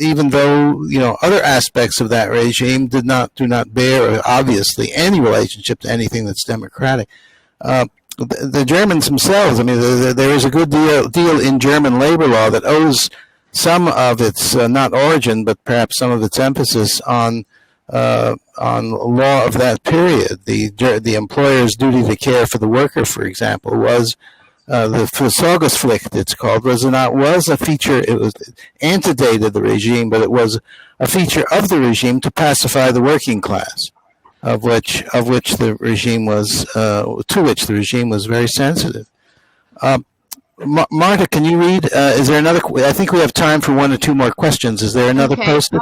Even though other aspects of that regime do not bear obviously any relationship to anything that's democratic. The Germans themselves, I mean, there is a good deal in German labor law that owes some of its not origin, but perhaps some of its emphasis on law of that period. The employer's duty to care for the worker, for example, was the Versorgungspflicht, it's called, was a feature. It was antedated the regime, but it was a feature of the regime to pacify the working class, of which the regime was to which the regime was very sensitive. Marta, can you read? Is there another? I think we have time for one or two more questions. Is there another post?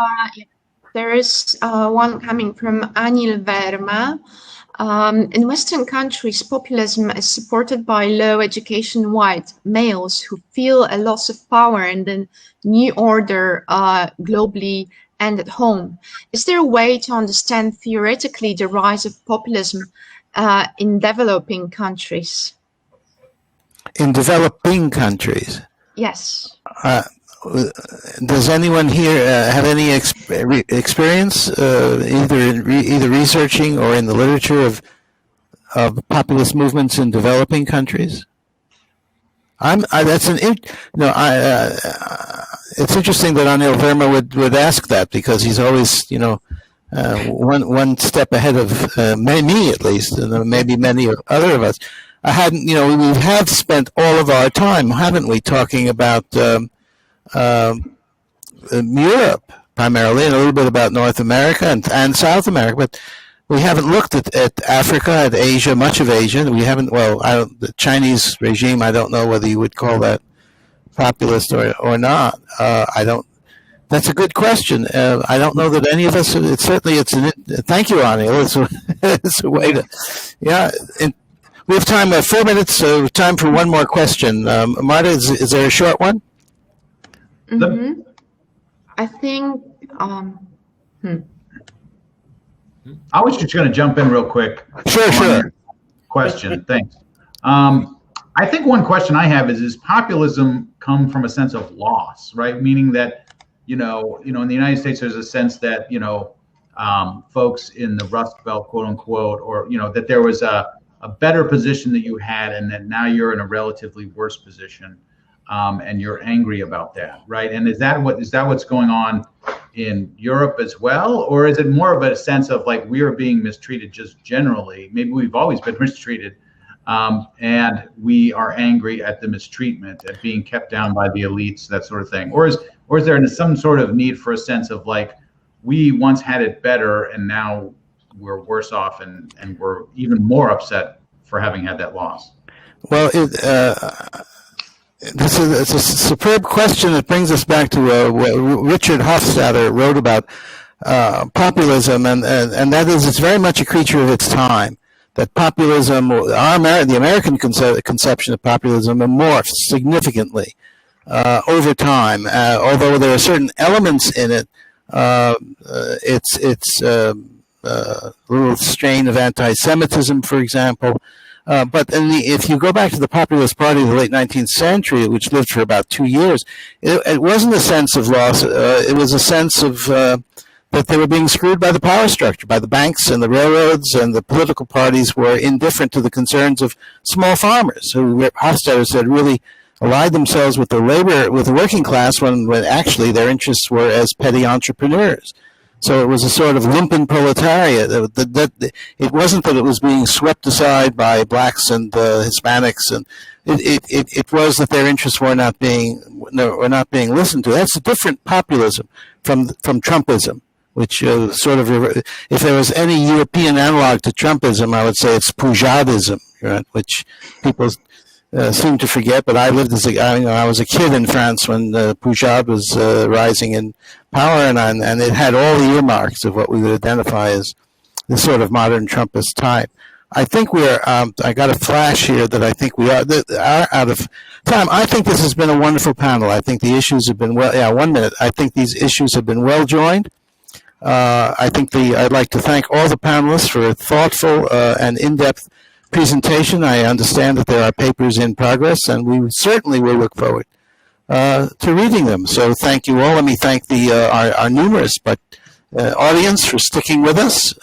There is one coming from Anil Verma. In Western countries, populism is supported by low education white males who feel a loss of power in the new order globally and at home. Is there a way to understand theoretically the rise of populism in developing countries? In developing countries? Yes. Does anyone here have any experience either researching or in the literature of populist movements in developing countries? It's interesting that Anil Verma would ask that, because he's always one step ahead of me at least, and maybe many other of us. We have spent all of our time, haven't we, talking about Europe primarily, and a little bit about North America and South America, but we haven't looked at Africa, at Asia, much of Asia. We haven't. Well, the Chinese regime, I don't know whether you would call that populist or not. I don't. That's a good question. I don't know that any of us. Thank you, Anil. It's a way to. Yeah. We have time. 4 minutes. Time for one more question. Marta, is there a short one? Mm-hmm. I think. I was just going to jump in real quick. Sure. Question. Thanks. I think one question I have is populism come from a sense of loss, right? Meaning that, in the United States, there's a sense that, folks in the Rust Belt, quote unquote, or, that there was a better position that you had, and that now you're in a relatively worse position. And you're angry about that, right? And is that what's going on in Europe as well, or is it more of a sense of like we are being mistreated just generally? Maybe we've always been mistreated, and we are angry at the mistreatment, at being kept down by the elites, that sort of thing. Or is there some sort of need for a sense of like we once had it better and now we're worse off, and we're even more upset for having had that loss? Well, it's a superb question that brings us back to what Richard Hofstadter wrote about populism, and that is, it's very much a creature of its time. That populism, the American conception of populism, morphs significantly over time. Although there are certain elements in it, it's a little strain of anti-Semitism, for example. But if you go back to the Populist Party of the late 19th century, which lived for about 2 years, it wasn't a sense of loss. It was a sense of that they were being screwed by the power structure, by the banks and the railroads, and the political parties were indifferent to the concerns of small farmers, who Hofstadter said really allied themselves with the working class when actually their interests were as petty entrepreneurs. So it was a sort of lumpen proletariat. It wasn't that it was being swept aside by blacks and Hispanics, and it was that their interests were not being listened to. That's a different populism from Trumpism, which sort of, if there was any European analog to Trumpism, I would say it's Poujadism, right, which people seem to forget. But I lived I was a kid in France when Poujade was rising in power, and it had all the earmarks of what we would identify as the sort of modern Trumpist type. I think I got a flash here that I think we are out of time. I think this has been a wonderful panel. I think the issues have been 1 minute. I think these issues have been well joined. I'd like to thank all the panelists for a thoughtful and in-depth presentation. I understand that there are papers in progress, and we certainly will look forward to reading them. So thank you all. Let me thank our numerous audience for sticking with us.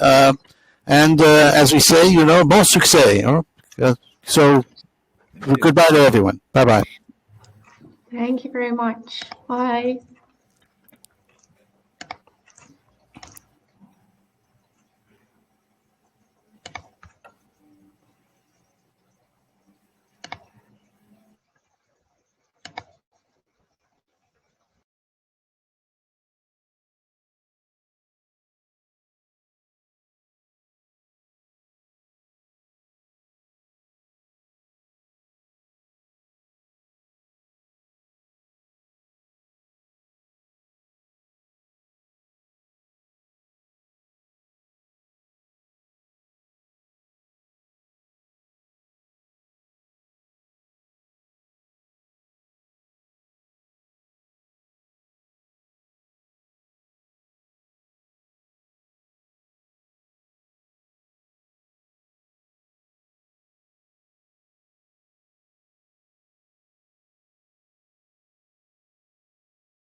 And as we say, bon succès. So goodbye to everyone. Bye-bye. Thank you very much. Bye.